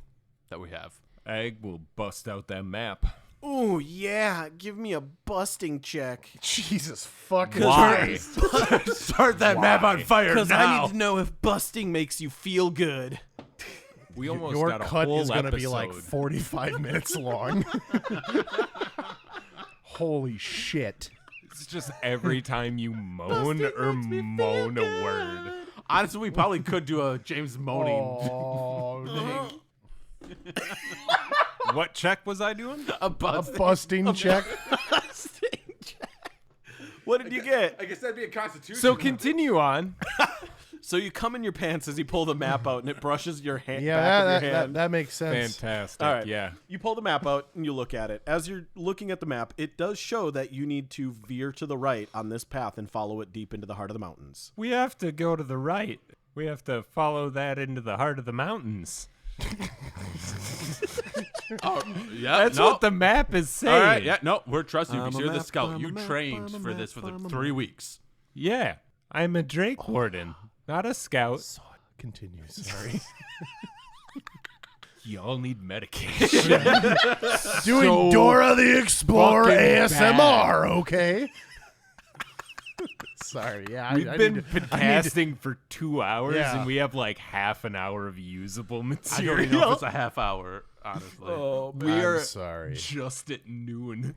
that we have. Egg will bust out that map. Ooh, yeah, give me a busting check. Jesus fucking Why? Christ. Start that map on fire Because I now. need to know if busting makes you feel good. We almost Your got a cut whole is going to be like episode. 45 minutes long. Holy shit. It's just every time you moan or moan a word. Honestly, we probably could do a James moaning. Oh, What check was I doing? A a buzz. busting check. What did you get? I guess that'd be a constitution. So continue on. So you come in your pants as you pull the map out, and it brushes your hand. Yeah, back of your that, hand. that makes sense. Fantastic. All right. Yeah. You pull the map out and you look at it. As you're looking at the map, it does show that you need to veer to the right on this path and follow it deep into the heart of the mountains. We have to go to the right. We have to follow that into the heart of the mountains. yeah, That's no. what the map is saying. All right, yeah, no, we're trusting you I'm because a you're the map, scout. I'm You a map, trained I'm a for map, this for the I'm a 3 weeks. Yeah. I'm a Drake warden, not a scout. Continue, sorry. Y'all need medication. Doing So Dora the Explorer fucking ASMR, okay? Sorry, yeah. We've I been need to- podcasting for 2 hours, Yeah. and we have like half an hour of usable I material. don't even know if it's a half hour, honestly. Oh, we I'm are sorry. just at noon.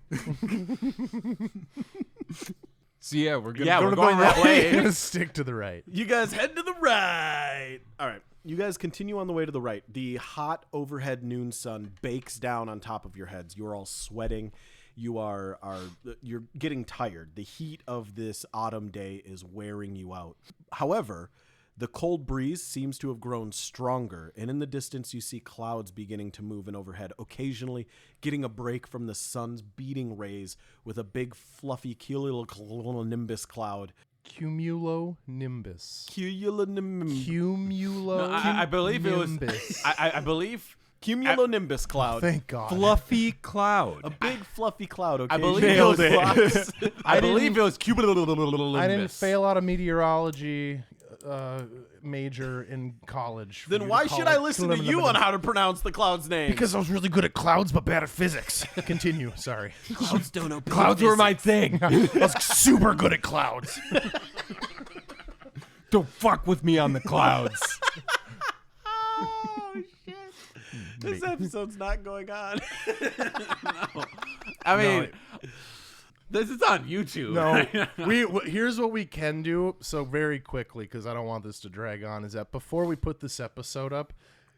So yeah, we're gonna Yeah, go we're to going the that right. way. Gonna stick to the right. You guys head to the right. All right. You guys continue on the way to the right. The hot overhead noon sun bakes down on top of your heads. You're all sweating. You're getting tired. The heat of this autumn day is wearing you out. However, the cold breeze seems to have grown stronger, and in the distance you see clouds beginning to move in overhead, occasionally getting a break from the sun's beating rays with a big fluffy cumulonimbus cloud. Cumulonimbus. Cumulonimbus. Cumulo. No, I believe it was. nimbus. I believe. Cumulonimbus cloud. Thank God. Fluffy cloud. A big fluffy cloud. Okay. I believe Nailed it was. it. I believe it was cumulonimbus. I didn't fail out a meteorology major in college. for you Then to why call should it I listen to you on how to pronounce the cloud's name? Because I was really good at clouds, but bad at physics. Continue. Sorry. clouds don't know. Clouds were my thing. I was super good at clouds. Don't fuck with me on the clouds. Oh shit! This episode's not going on. I mean, this is on YouTube. No, here's what we can do. So very quickly, because I don't want this to drag on, is that before we put this episode up,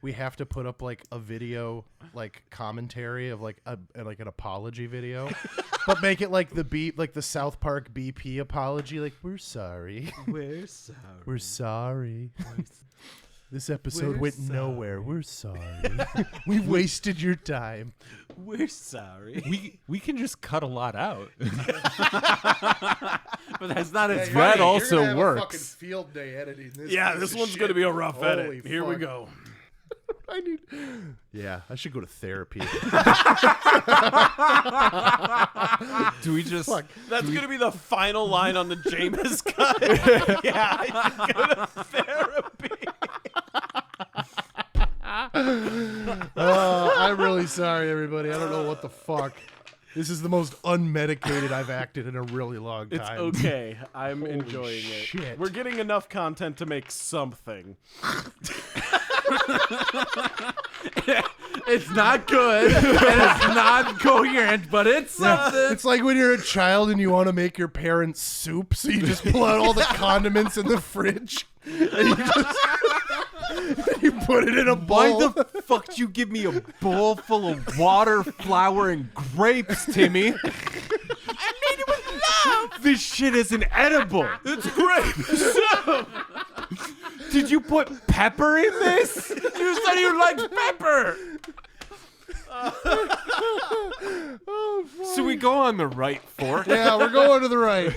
we have to put up like a video, like commentary of like an apology video, but make it like the South Park BP apology. Like, we're sorry. We're sorry. We're sorry. This episode went nowhere. We're sorry. We wasted your time. We're sorry. We can just cut a lot out. But that's not as You're funny. That also gonna have a fucking works. field day editing this. Yeah, piece this of one's shit. going to be a rough Holy edit. Here we fuck. go. I should go to therapy. Do we just? That's going to be the final line on the Jameis cut. Yeah, I should go to therapy. I'm really sorry, everybody. I don't know what the fuck. This is the most unmedicated I've acted in a really long time. It's okay. I'm enjoying shit. it. We're getting enough content to make something. It's not good, and it's not coherent, but it's something. It's like when you're a child and you want to make your parents soup, so you just pull out all the condiments in the fridge and you put it in a bowl. Why the fuck did you give me a bowl full of water, flour, and grapes, Timmy? I made it with love. This shit isn't edible. It's grapes. Did you put pepper in this? You said you liked pepper. So we go on the right fork. Yeah, we're going to the right.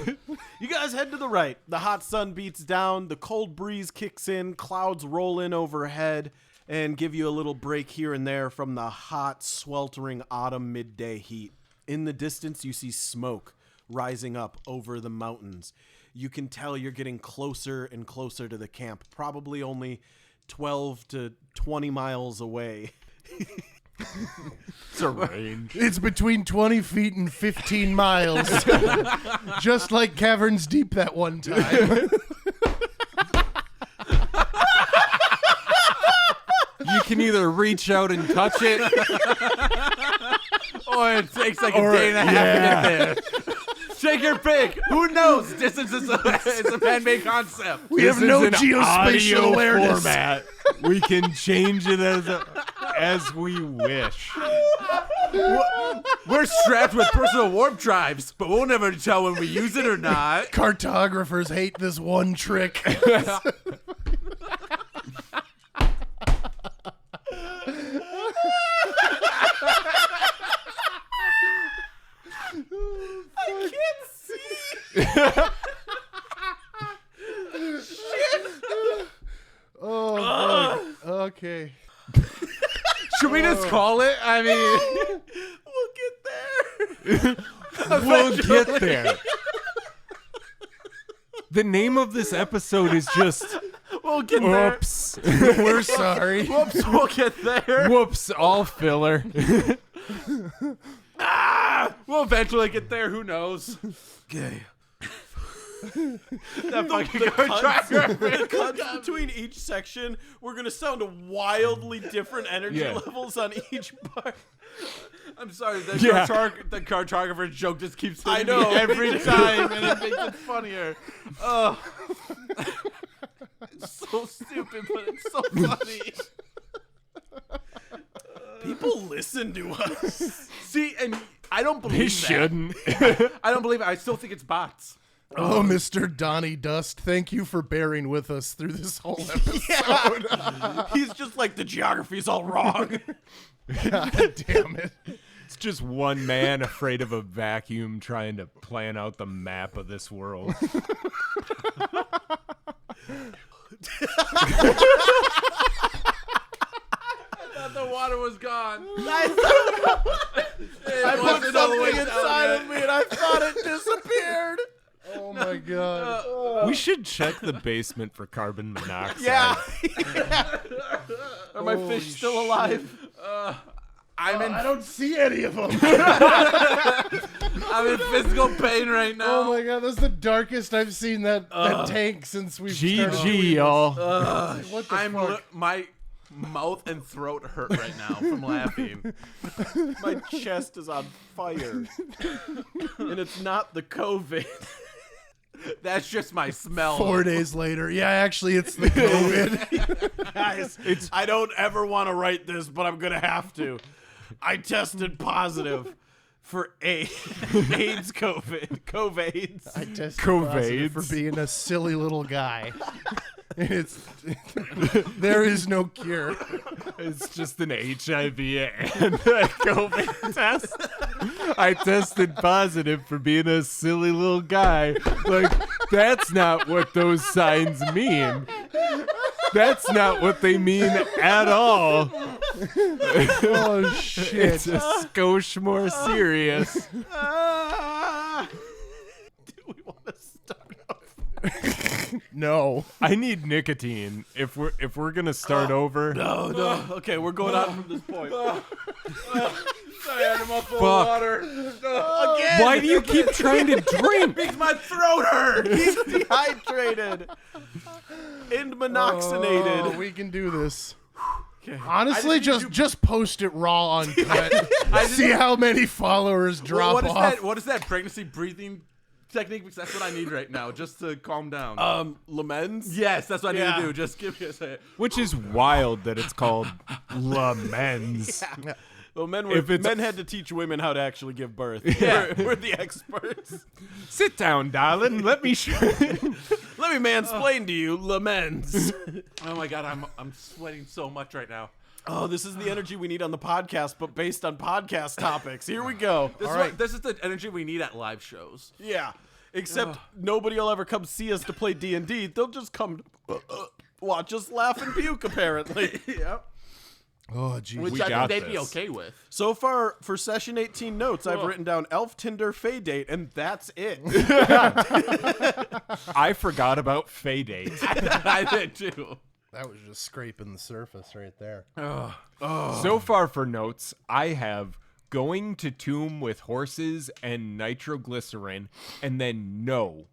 You guys head to the right. The hot sun beats down. The cold breeze kicks in. Clouds roll in overhead and give you a little break here and there from the hot, sweltering autumn midday heat. In the distance, you see smoke rising up over the mountains. You can tell you're getting closer and closer to the camp, probably only 12 to 20 miles away. It's a range. It's between 20 feet and 15 miles. Just like Caverns Deep that one time. You can either reach out and touch it, Or it takes like a day and a half to get there. Take your pick. Who knows? Distance is a man-made concept. We have no geospatial awareness. Format. We can change it as we wish. We're strapped with personal warp drives, but we'll never tell when we use it or not. Cartographers hate this one trick. I can't see. Oh, fuck. Okay. Should we just call it? I mean, We'll get there. we'll get there. The name of this episode is just We'll get there. Whoops. We're sorry. Whoops, we'll get there. Whoops, all filler. We'll eventually get there. Who knows? Okay. That fucking car driver. The cuts between each section, we're going to sound wildly different energy Yeah. levels on each part. I'm sorry. The Yeah. the cartographer joke just keeps I hitting know. me every time, and it makes it funnier. Oh. It's so stupid, but it's so funny. People listen to us. See, and I don't believe They that. shouldn't. I don't believe it. I still think it's bots. Oh, Mr. Donnie Dust, thank you for bearing with us through this whole episode. He's just like, the geography's all wrong. God damn it. It's just one man afraid of a vacuum trying to plan out the map of this world. The water was gone. I put something inside of me and I thought it disappeared. Oh, my God. We should check the basement for carbon monoxide. Yeah. Are my fish still alive? I don't see any of them. I'm in physical pain right now. Oh, my God. That's the darkest I've seen that tank since we've started doing GG, this. y'all. What the I'm fuck? my mouth and throat hurt right now from laughing. My chest is on fire. And it's not the COVID. That's just my smell. 4 days later. Yeah, actually, it's the COVID. Guys, I don't ever want to write this, but I'm going to have to. I tested positive for AIDS COVID. I tested COVID. positive for being a silly little guy. It's there is no cure. It's just an HIV and a COVID test. I tested positive for being a silly little guy. Like, that's not what those signs mean. That's not what they mean at all. Oh shit! It's a skosh more serious. Do we want to start off? No. I need nicotine if we're gonna start over. No. Okay, we're going on from this point. I had him up full Fuck. of water. Again. Why do you keep trying to drink? Because my throat hurt. He's dehydrated and monoxinated. Oh, we can do this. Honestly, just post it raw uncut. See how many followers drop off. What is that pregnancy breathing technique? Because that's what I need right now, just to calm down. Lamens? Yes, that's what I need yeah. to do. Just give me a second. Which is wild that it's called lamens. Yeah. Well, men had to teach women how to actually give birth. Yeah. We're the experts. Sit down, darling. Let me show. Let me mansplain to you, lamens. Oh my god, I'm sweating so much right now. Oh, this is the energy we need on the podcast, but based on podcast topics. Here we go. This is the energy we need at live shows. Yeah. Except nobody will ever come see us to play D&D. They'll just come watch us laugh and puke, apparently. Yep. Oh, geez. Which We I got think they'd be this. okay with. So far, for session 18 notes, I've written down Elf Tinder Fey Date, and that's it. I forgot about Fey Date. I did too. That was just scraping the surface right there. So far for notes, I have going to tomb with horses and nitroglycerin, and then no,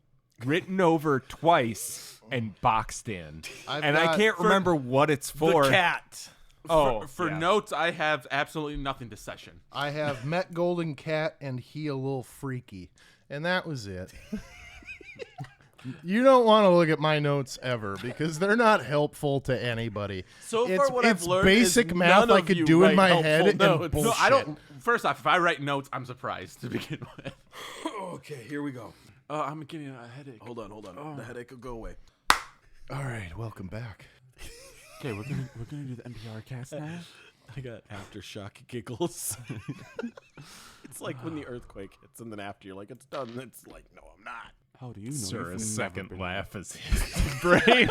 written over twice and boxed in. I can't remember what it's for. The cat. For notes, I have absolutely nothing to session. I have met Golden Cat and he a little freaky. And that was it. You don't want to look at my notes ever because they're not helpful to anybody. So far, what I've learned basic is math none I of could you do in write my helpful head and notes. bullshit. No, I don't. First off, if I write notes, I'm surprised to begin with. Okay, here we go. I'm getting a headache. Hold on. The headache will go away. All right, welcome back. Okay, we're gonna do the NPR cast now. I got aftershock giggles. It's like when the earthquake hits and then after you're like, it's done. And it's like, no, I'm not. How do you know? Sir, a You've second never been- laugh is his brain.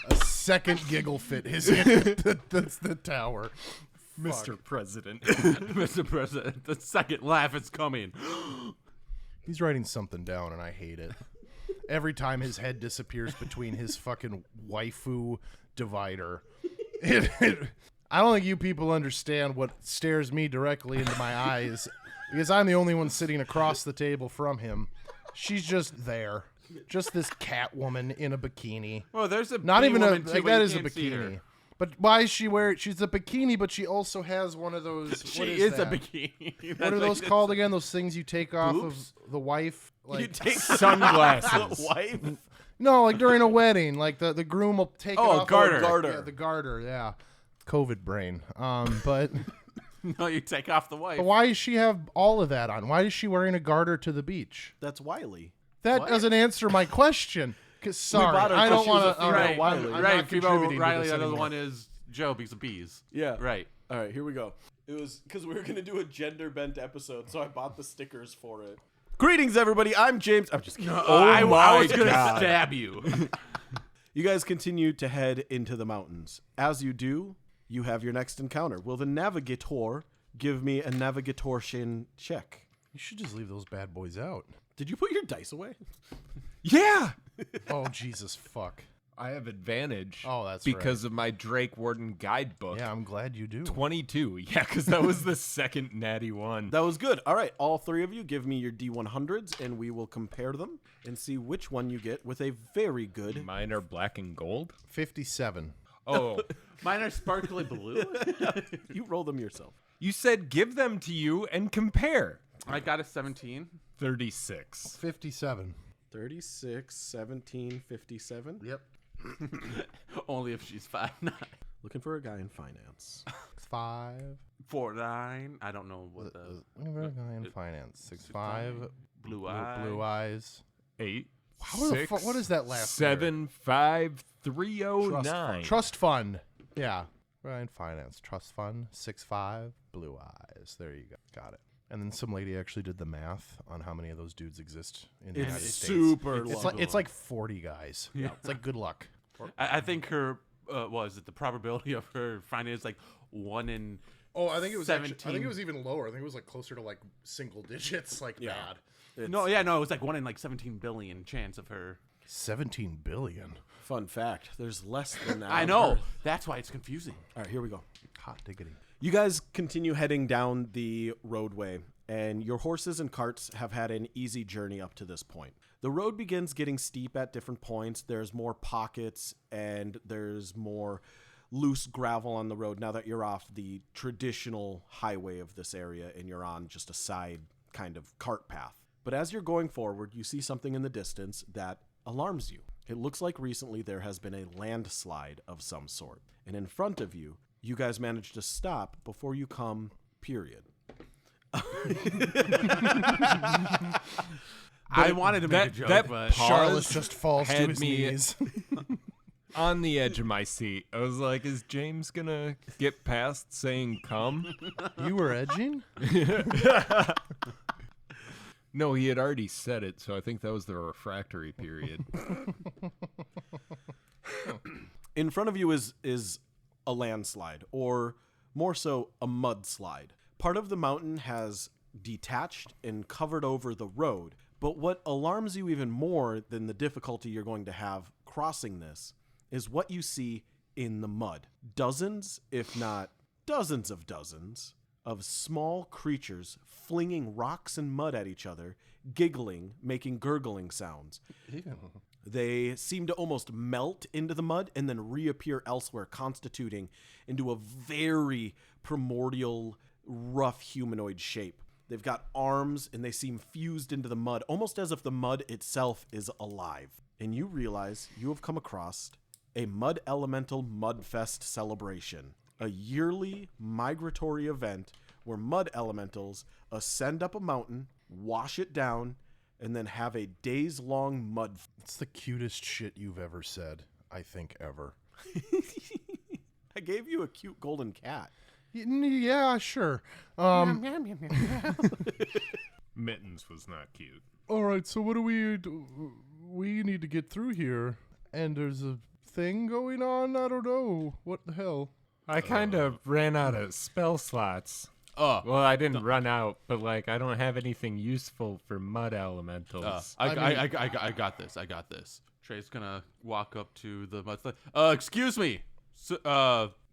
A second giggle fit has hit the tower. Mr. President. Mr. President, the second laugh is coming. He's writing something down and I hate it. Every time his head disappears between his fucking waifu divider. I don't think you people understand what stares me directly into my eyes because I'm the only one sitting across the table from him. She's just there. Just this cat woman in a bikini. Well, there's a Not bee even woman a too, like but that you is a can't see her. bikini. But why is she wearing? She's a bikini, but she also has one of those. She what is a that? bikini. What are those called again? Those things you take off Boobs? of the wife? You Like take Sunglasses. the wife. no, like during a wedding, like the groom will take it off. garter. Garter. Yeah, the garter. Yeah, COVID brain. But No, you take off the wife. why does she have all of that on? Why is she wearing a garter to the beach? That's Wiley. That doesn't answer my question. 'Cause sorry, bought her I don't because she was want a to. female Right, Wiley. I'm right. not Female contributing to Riley. this Another anymore. one is Joe because of bees. Yeah. Right. All right, here we go. It was because we were going to do a gender bent episode, so I bought the stickers for it. Greetings, everybody. I'm James. I'm just kidding. I was my gonna God. stab you. You guys continue to head into the mountains. As you do, you have your next encounter. Will the navigator give me a navigation check? You should just leave those bad boys out. Did you put your dice away? Yeah. Oh Jesus, fuck. I have advantage. Oh, that's because of my Drake Warden guidebook. Yeah, I'm glad you do. 22. Yeah, because that was the second natty one. That was good. All right, all three of you give me your D100s, and we will compare them and see which one you get with a very good. Mine are black and gold. 57. Oh, Mine are sparkly blue. You roll them yourself. you said give them to you and compare. I got a 17. 36. 57. 36, 17, 57. Yep. Only if she's 5'9". Looking for a guy in finance. 5. 4'9". I don't know what the Guy in finance. 6'5". blue eye. Blue eyes. 8. How the fuck? What is that last? 75309. Trust fund. Yeah. Guy in finance. Trust fund. 6'5". Blue eyes. There you go. Got it. And then some lady actually did the math on how many of those dudes exist in the United States. It's like 40 guys. Yeah. It's like good luck. I think her the probability of her finding is like 1 in. Oh, I think it was 17. I think it was even lower. I think it was like closer to like single digits, like bad. It was like 1 in like 17 billion chance of her. 17 billion. Fun fact, there's less than that. I know. That's why it's confusing. All right, here we go. Hot diggity. You guys continue heading down the roadway, and your horses and carts have had an easy journey up to this point. The road begins getting steep at different points. There's more pockets, and there's more loose gravel on the road now that you're off the traditional highway of this area and you're on just a side kind of cart path. But as you're going forward, you see something in the distance that alarms you. It looks like recently there has been a landslide of some sort. And in front of you, you guys manage to stop before you come, period. I wanted to make a joke, but Charlotte just falls to had his me knees. on the edge of my seat. I was like, is James going to get past saying come? You were edging? No, he had already said it, so I think that was the refractory period. In front of you is a landslide, or more so, a mudslide. Part of the mountain has detached and covered over the road, but what alarms you even more than the difficulty you're going to have crossing this is what you see in the mud. Dozens, if not dozens of small creatures flinging rocks and mud at each other, giggling, making gurgling sounds. They seem to almost melt into the mud and then reappear elsewhere, constituting into a very primordial, rough humanoid shape. They've got arms and they seem fused into the mud, almost as if the mud itself is alive. And you realize you have come across a Mud Elemental Mudfest celebration, a yearly migratory event where mud elementals ascend up a mountain, wash it down, and then have a days-long mud. It's the cutest shit you've ever said, I think, ever. I gave you a cute golden cat. Yeah, sure. Mittens was not cute. All right, so what do? We need to get through here, and there's a thing going on. I don't know. What the hell? I kind of ran out of spell slots. Oh. Well, I didn't run out, but like I don't have anything useful for mud elementals. I got this. I got this. Trey's gonna walk up to the mud. Excuse me,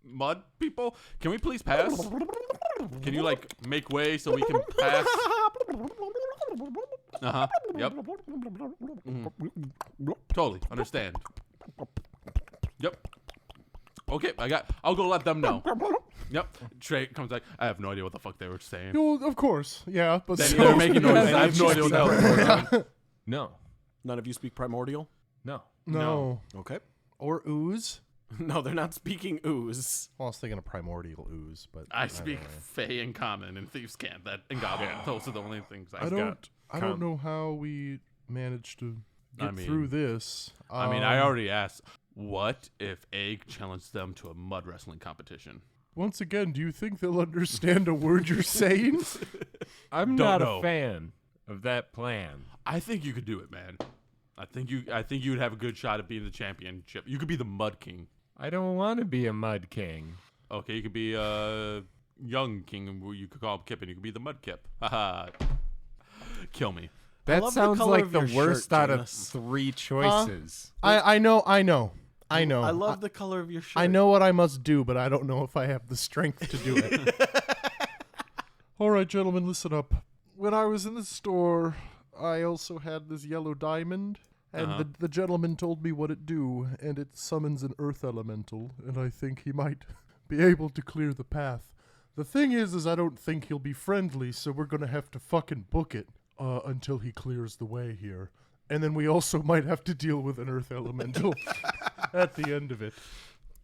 mud people. Can we please pass? Can you like make way so we can pass? Yep. Totally understand. Yep. Okay, I'll go let them know. Yep. Trey comes like, I have no idea what the fuck they were saying. Well, of course, yeah, but They're making noise. I have no idea what the hell they're doing. No. None of you speak primordial? No. Okay. Or ooze. No, they're not speaking ooze. Well, I was thinking of primordial ooze, but I speak Fey and Common and Thieves' Cant and Goblin. Those are the only things I don't know how we managed to get through this. I mean, I already asked, what if Egg challenged them to a mud wrestling competition? Once again, do you think they'll understand a word you're saying? I'm not a fan of that plan. I think you could do it, man. I think you'd have a good shot at being the championship. You could be the Mud King. I don't want to be a mud king. Okay, you could be a young king, and you could call him Kip, and you could be the Mud Kip. Haha. Kill me. That sounds like the worst shirt, out of Jonas. 3 choices. I know. I love the color of your shirt. I know what I must do, but I don't know if I have the strength to do it. All right, gentlemen, listen up. When I was in the store, I also had this yellow diamond, and the gentleman told me what it do, and it summons an earth elemental, and I think he might be able to clear the path The thing is I don't think he'll be friendly, so we're gonna have to fucking book it until he clears the way here. And then we also might have to deal with an earth elemental at the end of it.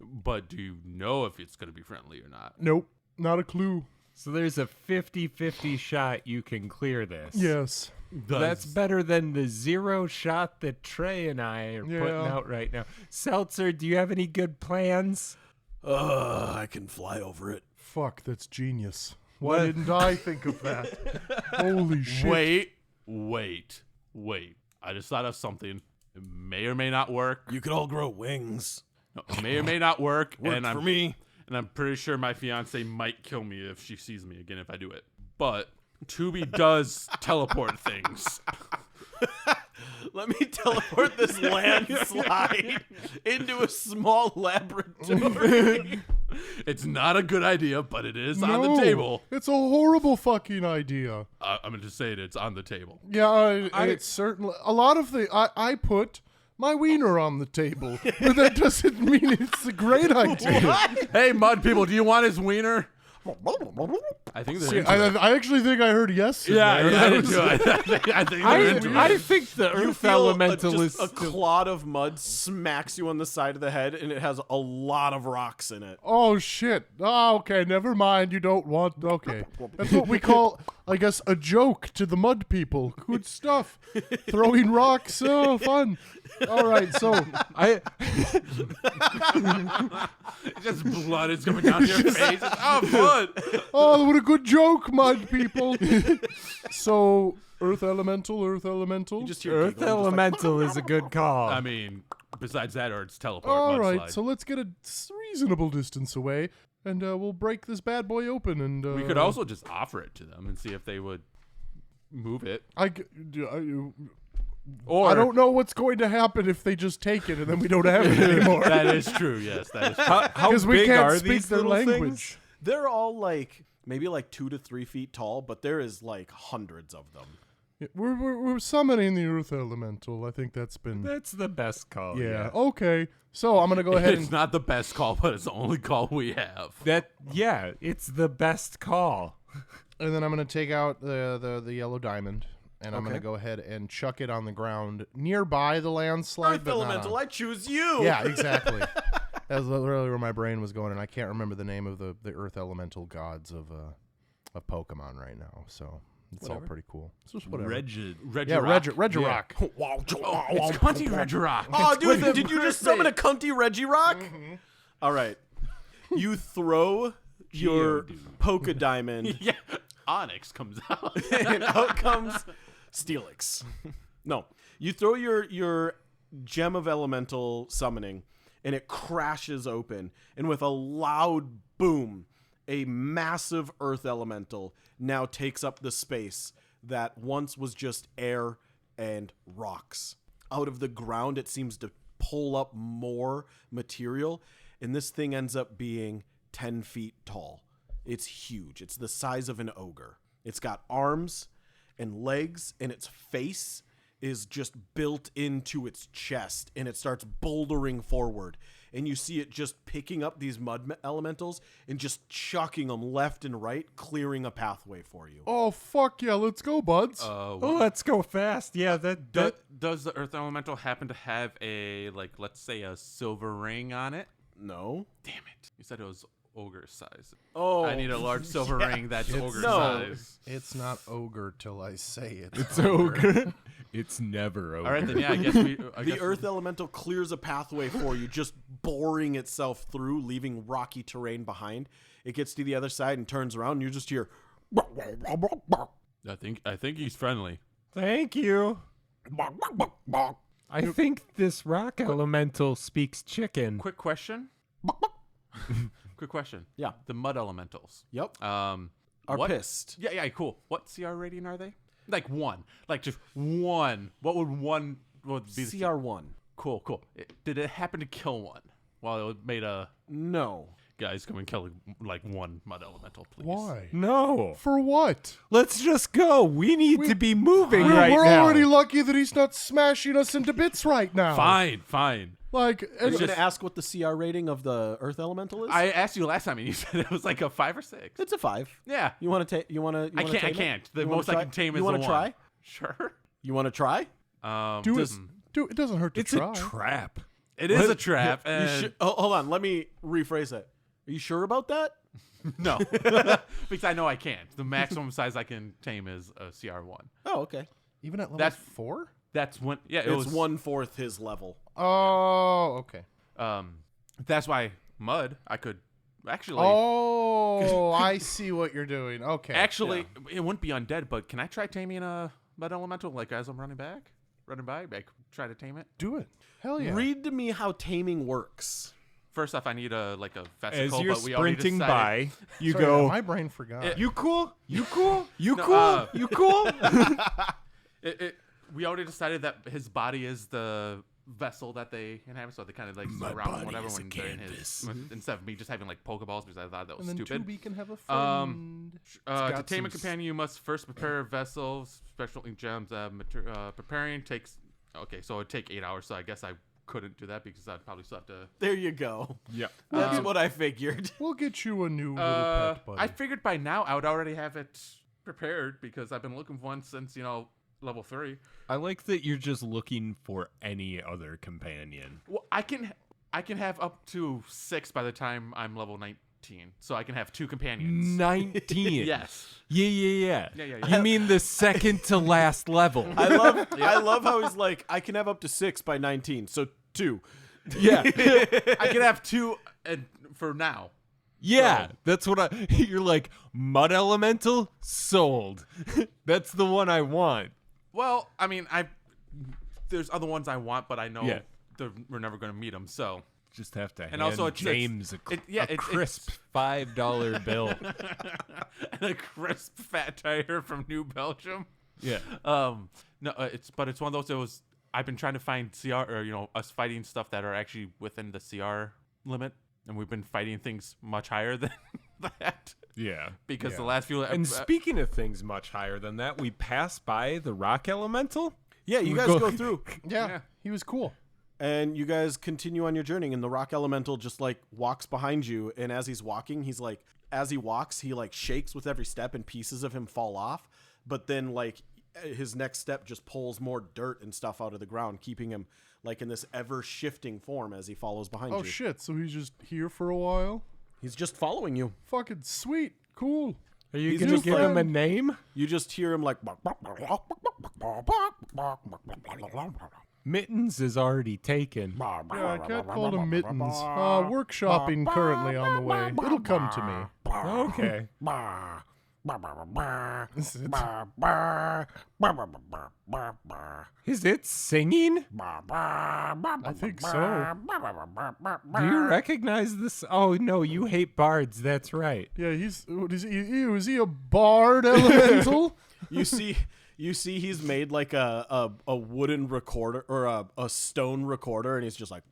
But do you know if it's going to be friendly or not? Nope, not a clue. So there's a 50-50 shot you can clear this. Yes. That's better than the 0 shot that Trey and I are putting out right now. Seltzer, do you have any good plans? I can fly over it. Fuck, that's genius. Why didn't I think of that? Holy shit. Wait. I just thought of something. It may or may not work. You could all grow wings. No, it may or may not work. Worked for me. And I'm pretty sure my fiance might kill me if she sees me again if I do it. But Tubi does teleport things. Let me teleport this landslide into a small laboratory. It's not a good idea, but it is on the table. It's a horrible fucking idea. I'm going to say it's on the table. Yeah, it's certainly a lot of the. I put my wiener on the table, but that doesn't mean it's a great idea. Hey, mud people, do you want his wiener? I think they're into it. I actually think I heard yes. I did too. I think they're into it. I think the You earth feel elemental is a clod of mud smacks you on the side of the head, and it has a lot of rocks in it. Oh shit. Oh, okay. Never mind. You don't want. Okay, that's what we call, I guess, a joke to the mud people. Good stuff. Throwing rocks. Oh, fun. All right. So Just blood is coming down your face. Oh, blood. Oh, what a good joke, mud people. So, earth elemental. You just hear Earth giggling, elemental is a good call. I mean, besides that, or it's teleport. All right, mudslide. so let's get a reasonable distance away, and we'll break this bad boy open. And we could also just offer it to them and see if they would move it. I Or don't know what's going to happen if they just take it and then we don't have it anymore. That is true. Yes, that is true. How Because we big can't are speak these their little language. things? They're all maybe 2 to 3 feet tall, but there is hundreds of them. Yeah, we're summoning the earth elemental. I think that's been. That's the best call. Yeah. Okay. So I'm gonna go ahead It's and. not the best call, but it's the only call we have. It's the best call. And then I'm gonna take out the yellow diamond, and I'm gonna go ahead and chuck it on the ground nearby the landslide. Earth but not elemental, on- I choose you. Yeah, exactly. That was literally where my brain was going, and I can't remember the name of the earth elemental gods of Pokemon right now. So it's all pretty cool. It's just whatever. Regirock. It's Cunty Regirock. Oh, dude, did you just summon a cunty Regirock? All right. You throw your Poke Diamond, Yeah, Onyx comes out. and out comes Steelix. No, you throw your Gem of Elemental summoning, and it crashes open. And with a loud boom, a massive Earth Elemental now takes up the space that once was just air and rocks. Out of the ground, it seems to pull up more material, and this thing ends up being 10 feet tall. It's huge. It's the size of an ogre. It's got arms and legs, and its face is just built into its chest, and it starts bouldering forward. And you see it just picking up these mud elementals and just chucking them left and right, clearing a pathway for you. Oh fuck yeah! Let's go, buds. Let's go fast. Yeah, Does the Earth Elemental happen to have a, let's say a silver ring on it? No. Damn it. You said it was ogre size. Oh, I need a large silver ring that's ogre no. size. It's not ogre till I say it. it's ogre. It's never ogre. All right, then, yeah, I guess we... The Earth Elemental clears a pathway for you, just boring itself through, leaving rocky terrain behind. It gets to the other side and turns around, and you just hear... I think he's friendly. Thank you. I think this rock elemental speaks chicken. Quick question. Quick question. Yeah. The mud elementals. Yep. Are pissed. Yeah, cool. What CR rating are they? One. Just one. What would be the CR1. Cool. Did it happen to kill one while it made a... No. Guys, come and kill one mud elemental, please. Why? No. For what? Let's just go. We need to be moving We're right now. already lucky that he's not smashing us into bits right now. Fine. Like, Are you just- going to ask what the CR rating of the Earth Elemental is? I asked you last time, and you said it was like a 5 or 6. It's a 5. Yeah. You want to take? You want to? I can't. The You wanna most I try? can tame You is wanna the try? one. Sure. You want to try? do it. does- Do it. It doesn't hurt to It's try. a trap. It is a trap. You And hold on. Let me rephrase that. Are you sure about that? no, because I know I can't. The maximum size I can tame is a CR1. Oh, okay. Even at level That's- 4? That's when. Yeah, it It's was 1/4 his level. Oh, okay. That's why mud. I could actually. Oh, I see what you're doing. Okay. Actually, it wouldn't be undead, but can I try taming a mud elemental? Like as I'm running by, I could try to tame it. do it. Hell yeah. Read to me how taming works. First off, I need a vesicle. As you're but we already sprinting decided- by, you Sorry, go, my brain forgot. you cool? You cool? You No, cool? You cool? we already decided that his body is the vessel that they inhabit, so they kind of like My surround him, body whatever, is a when they're in his. canvas. Instead of me just having like Pokeballs, because I thought that was and then stupid. Tubi can have a friend. To got tame a some companion, you must first prepare a vessel, special ink gems. Preparing takes. Okay, so it'd take 8 hours. So I guess I couldn't do that because I'd probably still have to. There you go. Yeah. That's what I figured. We'll get you a new little pet buddy. I figured by now I would already have it prepared because I've been looking for one since level 3. I like that you're just looking for any other companion. Well, I can have up to 6 by the time I'm level 19, so I can have 2 companions. 19. Yes. Yeah. Yeah. You mean the second to last level? I love how he's like, I can have up to 6 by 19, so 2. Yeah. I can have 2 for now. Yeah, that's what you're like, mud elemental sold. That's the one I want. Well, I mean, there's other ones I want, but I know Yeah. we're never going to meet them. So Just have to hand also it's- James a it's- crisp $5 bill. and a crisp fat tire from New Belgium. Yeah. No, it's one of those. It was I've been trying to find CR or us fighting stuff that are actually within the CR limit, and we've been fighting things much higher than that. Yeah. Because the last few And speaking of things much higher than that, we passed by the rock elemental. Yeah, you We guys go- go through. yeah, he was cool. And you guys continue on your journey, and the rock elemental just like walks behind you. And as he's walking, he like shakes with every step, and pieces of him fall off. But then like his next step just pulls more dirt and stuff out of the ground, keeping him like in this ever shifting form as he follows behind Oh you. shit! So he's just here for a while. He's just following you. Fucking sweet, cool. Are you He's going to just give him a friend. name? You just hear him like. Mittens is already taken. Yeah, I can't call him Mittens. Workshopping currently on the way. It'll come to me. Okay. Is it singing? I think so. Do you recognize this? Oh, no, you hate bards. That's right. Yeah, is he a bard elemental? You see he's made like a wooden recorder or a stone recorder, and he's just like.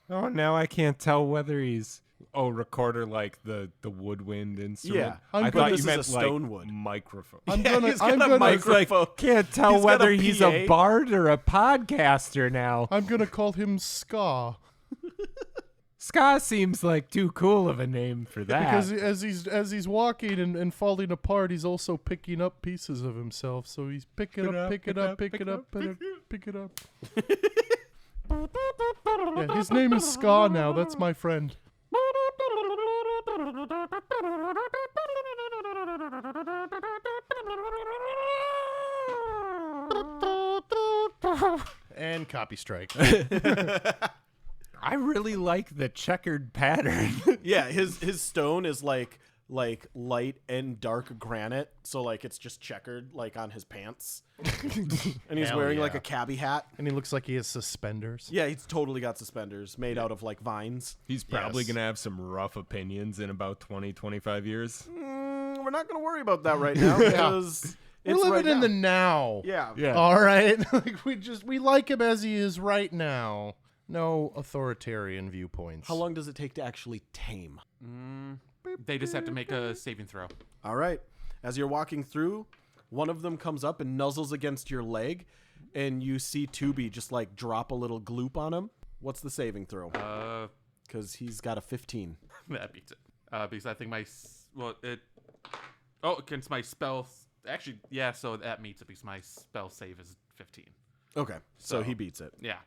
Oh, now I can't tell whether he's recorder like the woodwind instrument. Yeah, I'm I gonna- thought this you is meant a like stone wood. microphone. I'm Yeah, gonna, he's got I'm a gonna, microphone. Can't tell He's got whether a he's PA. a bard or a podcaster now. I'm gonna call him Ska Ska seems like too cool of a name for that. because as he's walking and falling apart, he's also picking up pieces of himself. So he's pick it up, pick it up, pick it up, pick it up. Yeah, his name is Ska now. That's my friend. And copy strike. I really like the checkered pattern. Yeah, his stone is like light and dark granite, so like it's just checkered like on his pants. And he's Hell wearing like yeah. a cabbie hat. And he looks like he has suspenders. Yeah, he's totally got suspenders made out of like vines. He's probably Yes. going to have some rough opinions in about 20, 25 years. We're not gonna worry about that right now because We're it's living right in now. the now. Yeah. Yeah. All right. Like we like him as he is right now. No authoritarian viewpoints. How long does it take to actually tame? They just have to make a saving throw. All right. As you're walking through, one of them comes up and nuzzles against your leg, and you see Tubi just like drop a little gloop on him. What's the saving throw? Because he's got a 15. That beats it. Because I think against my spell. Actually, yeah. So that meets it because my spell save is 15. Okay, so he beats it. Yeah.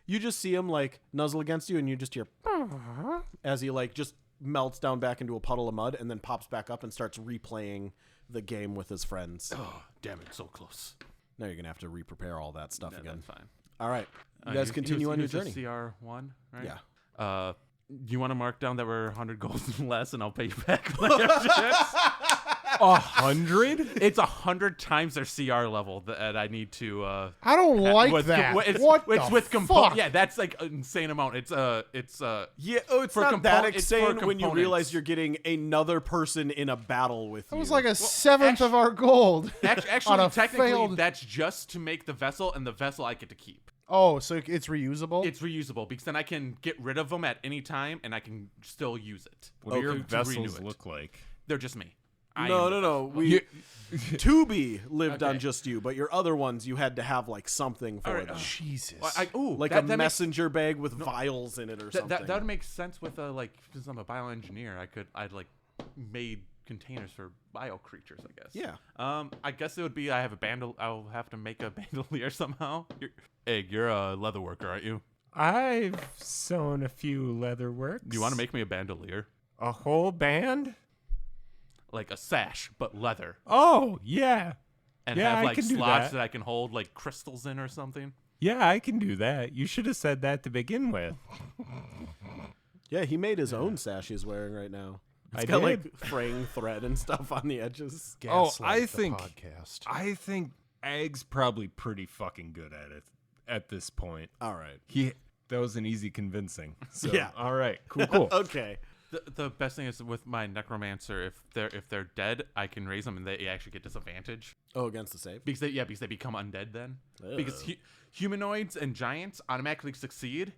You just see him like nuzzle against you, and you just hear as he like just melts down back into a puddle of mud, and then pops back up and starts replaying the game with his friends. Oh, damn it! So close. Now you're gonna have to re-prepare all that stuff again. That's fine. All right, you guys continue on your journey. CR1, right? Yeah. Do you want to mark down that we're 100 gold less, and I'll pay you back my objects? 100? It's 100 times their CR level that I need to. I don't like that. It's with components. Yeah, that's like an insane amount. It's yeah. Oh, it's not that insane when you realize you're getting another person in a battle with you. That was like a seventh of our gold. Actually, technically, that's just to make the vessel, and the vessel I get to keep. Oh, so it's reusable? It's reusable because then I can get rid of them at any time, and I can still use it. What do your vessels look like? They're just me. No. Tubi lived on just you, but your other ones you had to have like something for them. Jesus. Like a messenger bag with vials in it or something. That would make sense with since I'm a bioengineer, I'd made containers for bio creatures, I guess. Yeah. I guess it would be I'll have to make a bandolier somehow. You're a leather worker, aren't you? I've sewn a few leather works. Do you want to make me a bandolier? A whole band? Like a sash, but leather. Oh, yeah. And have like slots that I can hold like crystals in or something. Yeah, I can do that. You should have said that to begin with. Yeah, he made his own sash he's wearing right now. It's I got did. like fraying thread and stuff on the edges. I think Ag's probably pretty fucking good at it at this point. All right. That was an easy convincing. So, yeah. All right. Cool. Okay. The best thing is with my necromancer, if they're dead, I can raise them and they actually get disadvantage. Oh, against the save? Because they become undead then. Ugh. Because humanoids and giants automatically succeed,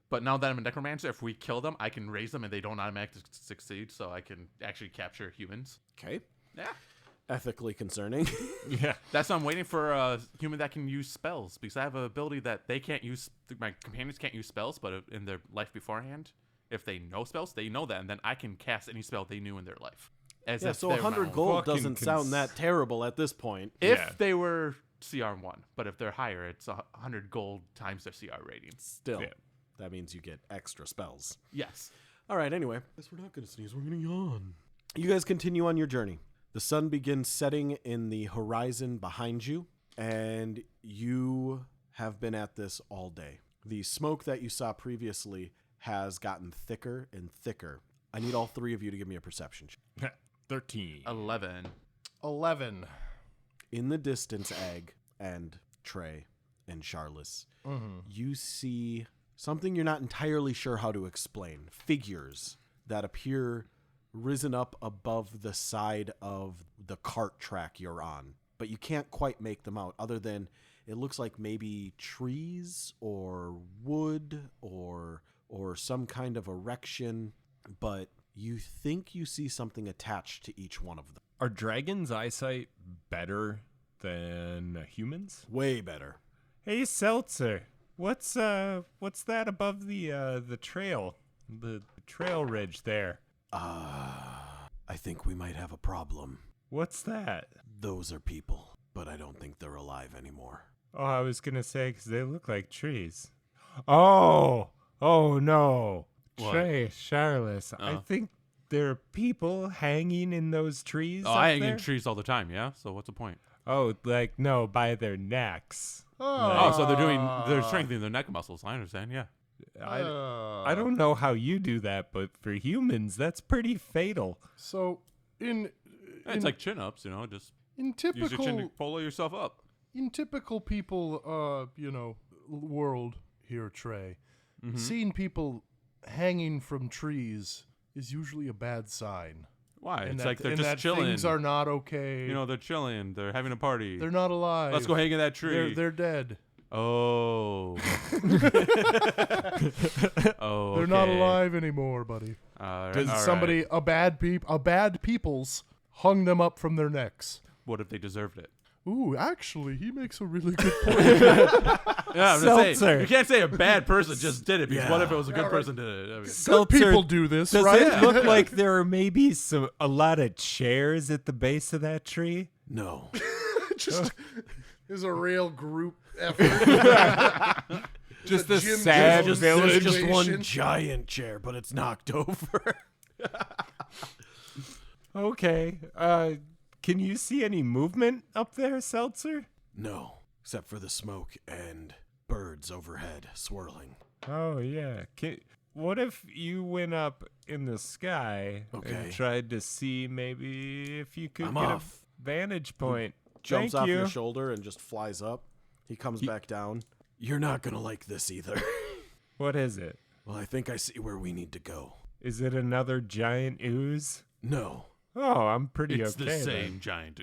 but now that I'm a necromancer, if we kill them, I can raise them and they don't automatically succeed, so I can actually capture humans. Okay. Yeah. Ethically concerning. Yeah. That's why I'm waiting for a human that can use spells, because I have an ability that they can't use. My companions can't use spells, but in their life beforehand, if they know spells, they know that, and then I can cast any spell they knew in their life. So 100 gold doesn't sound that terrible at this point. If they were CR1, but if they're higher, it's 100 gold times their CR rating. Still, that means you get extra spells. Yes. All right, anyway. Guess we're not going to sneeze. We're going to yawn. You guys continue on your journey. The sun begins setting in the horizon behind you, and you have been at this all day. The smoke that you saw previously has gotten thicker and thicker. I need all three of you to give me a perception check. 13. 11. In the distance, Egg and Trey and Charles, you see something you're not entirely sure how to explain. Figures that appear risen up above the side of the cart track you're on, but you can't quite make them out other than it looks like maybe trees or wood or some kind of erection, but you think you see something attached to each one of them. Are dragons' eyesight better than humans? Way better. Hey, Seltzer, what's that above the trail? The trail ridge there. I think we might have a problem. What's that? Those are people, but I don't think they're alive anymore. Oh, I was gonna say because they look like trees. Oh no. What? Trey, Charles, I think there are people hanging in those trees. Oh, up I hang there. in trees all the time, yeah? So what's the point? Oh, like, no, by their necks. Oh, so they're strengthening their neck muscles. I understand, yeah. I don't know how you do that, but for humans, that's pretty fatal. So, It's like chin-ups, just in use your chin to typical pull yourself up. people, world here, Trey, seeing people hanging from trees is usually a bad sign. Why? And It's that, like they're and just that chilling. Things are not okay. They're chilling. They're having a party. They're not alive. Let's go hang in that tree. They're dead. Oh. Oh. They're not alive anymore, buddy. A bad people's hung them up from their necks. What if they deserved it? Ooh, actually, he makes a really good point. Yeah, I'm just saying, Seltzer. you can't say a bad person just did it because what if it was a good person did it? I mean, Good Seltzer, people do this, does right? it look like there are maybe a lot of chairs at the base of that tree? No. Just is a real group effort. Just a a gym sad just- village. just one giant chair, but it's knocked over. Okay. Can you see any movement up there, Seltzer? No, except for the smoke and birds overhead swirling. Oh, yeah. What if you went up in the sky Okay. and tried to see maybe if you could I'm get off. a vantage point? Jumps Thank off you. your shoulder and just flies up. He comes back down. You're not going to like this either. What is it? Well, I think I see where we need to go. Is it another giant ooze? No, Oh, I'm pretty it's okay. the then. same giant.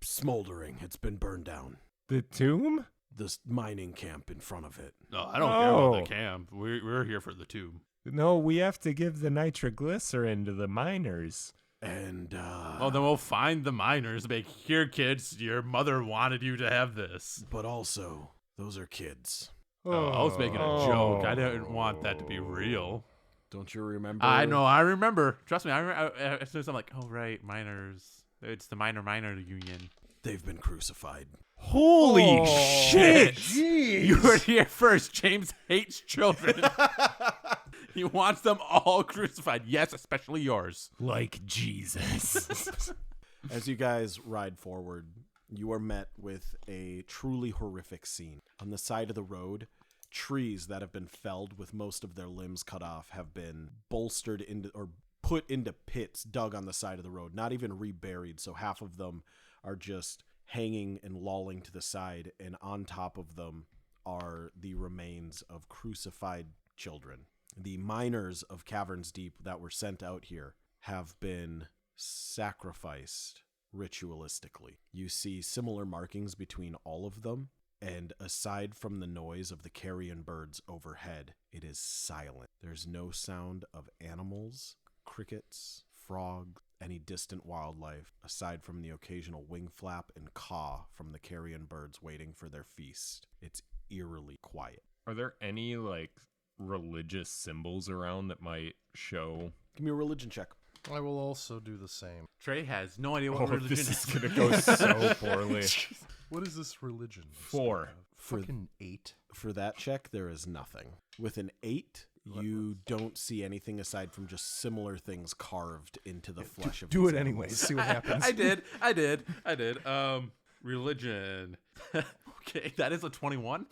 smoldering. It's been burned down. The tomb? This mining camp in front of it. No, I don't care about Oh. the camp. We're here for the tomb. No, we have to give the nitroglycerin to the miners. And, Oh, then we'll find the miners. Make here, kids. Your mother wanted you to have this. but also, those are kids. Oh, I was making a joke. I didn't want that to be real. Don't you remember? I know. I remember. Trust me. I remember. As soon as I'm like, oh right, miners. It's the minor union. They've been crucified. Holy shit! You heard here first. James hates children. He wants them all crucified. Yes, especially yours. Like Jesus. As you guys ride forward, you are met with a truly horrific scene. On the side of the road, trees that have been felled with most of their limbs cut off have been bolstered into or put into pits dug on the side of the road, not even reburied. So half of them are just hanging and lolling to the side, and on top of them are the remains of crucified children. The miners of Caverns Deep that were sent out here have been sacrificed ritualistically. You see similar markings between all of them, and aside from the noise of the carrion birds overhead, it is silent. There's no sound of animals, crickets, frogs, any distant wildlife, aside from the occasional wing flap and caw from the carrion birds waiting for their feast. It's eerily quiet. Are there any, religious symbols around that might show? Give me a religion check. I will also do the same. Trey has no idea what religion this is. is gonna go so poorly. What is this religion? 4. Fucking 8. For that check, there is nothing. With an 8, you don't see anything aside from just similar things carved into the flesh of Do these it animals. anyways. See what happens. I did. Religion. Okay, that is a 21.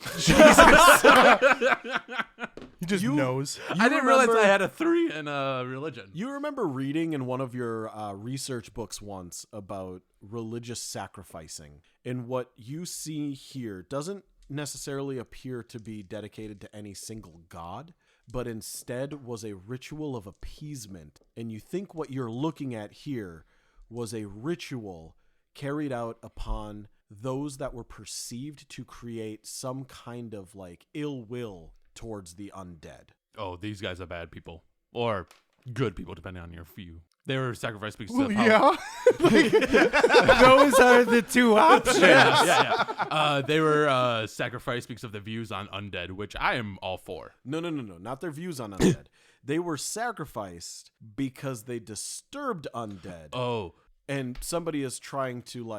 He just knows. I didn't realize I had a 3 in religion. You remember reading in one of your research books once about religious sacrificing, and what you see here doesn't necessarily appear to be dedicated to any single god, but instead was a ritual of appeasement. And you think what you're looking at here was a ritual carried out upon those that were perceived to create some kind of ill will towards the undead. Oh, these guys are bad people. Or good people, depending on your view. They were sacrificed because Well, of how... yeah. Those are the two options. Yeah. They were sacrificed because of the views on undead, which I am all for. No, not their views on undead. They were sacrificed because they disturbed undead. Oh, And somebody is trying to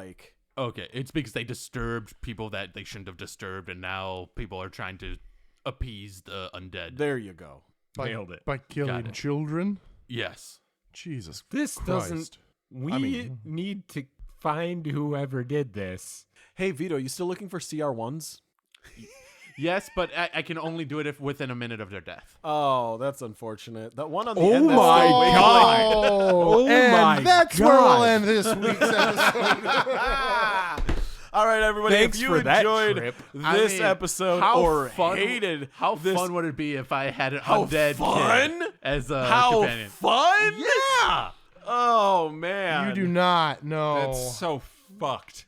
okay. It's because they disturbed people that they shouldn't have disturbed, and now people are trying to appease the undead. there you go. Nailed it. By killing it. children? Yes. Jesus This Christ. doesn't. We need to find whoever did this. Hey Vito, you still looking for CR1s? Yes, but I can only do it if within a minute of their death. Oh, that's unfortunate. That one on the Oh end. that's my still waiting. God. Oh, and my that's where we'll God. end this week's episode. All right, everybody. Thanks if you for that enjoyed trip. this episode or hated how this, fun would it be if I had an How undead fun? kid as a how companion? fun? Yeah. Oh man. You do not know. That's so fucked.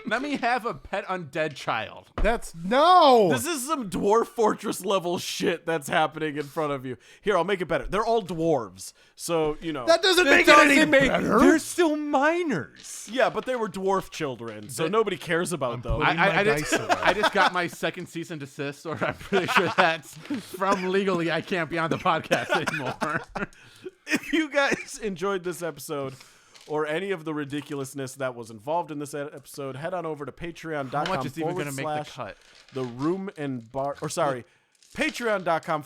Let me have a pet undead child. That's no. This is some dwarf fortress level shit that's happening in front of you. Here, I'll make it better. They're all dwarves, so that doesn't make it any better. They're still minors. yeah, but they were dwarf children, so nobody cares about them. putting my I dice away. I just got my second cease and desist, or I'm pretty sure that's from legally I can't be on the podcast anymore. If you guys enjoyed this episode or any of the ridiculousness that was involved in this episode, head on over to patreon.com How much is even going to make the / cut? the room and bar, or sorry, patreon.com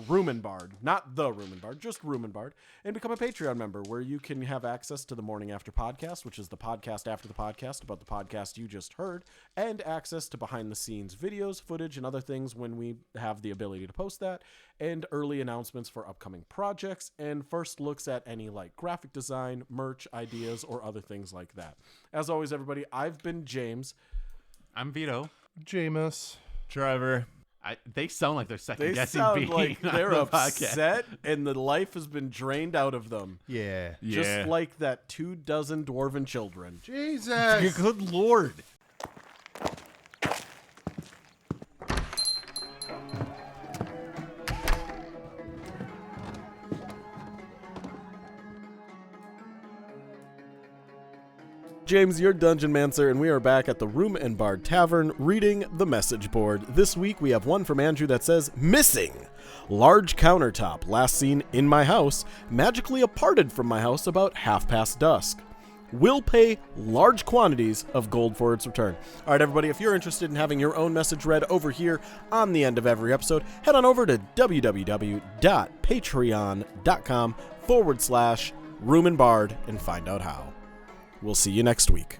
/ room and bard, not the room and bard, just room and bard, and become a Patreon member where you can have access to the Morning After podcast, which is the podcast after the podcast about the podcast you just heard, and access to behind the scenes videos, footage, and other things when we have the ability to post that, and early announcements for upcoming projects, and first looks at any like graphic design, merch ideas, or other things like that. As always, everybody, I've been James. I'm Vito. Jameis. Trevor. They sound like they're second They guessing sound being like on they're the podcast. upset and the life has been drained out of them. Yeah. Just like that 24 dwarven children. Jesus. Good Lord. James, you're Dungeon Mancer, and we are back at the Room and Bard Tavern reading the message board. This week we have one from Andrew that says, Missing! Large countertop, last seen in my house, magically aparted from my house about dusk. Will pay large quantities of gold for its return. All right, everybody, if you're interested in having your own message read over here on the end of every episode, head on over to www.patreon.com / Room and Bard and find out how. We'll see you next week.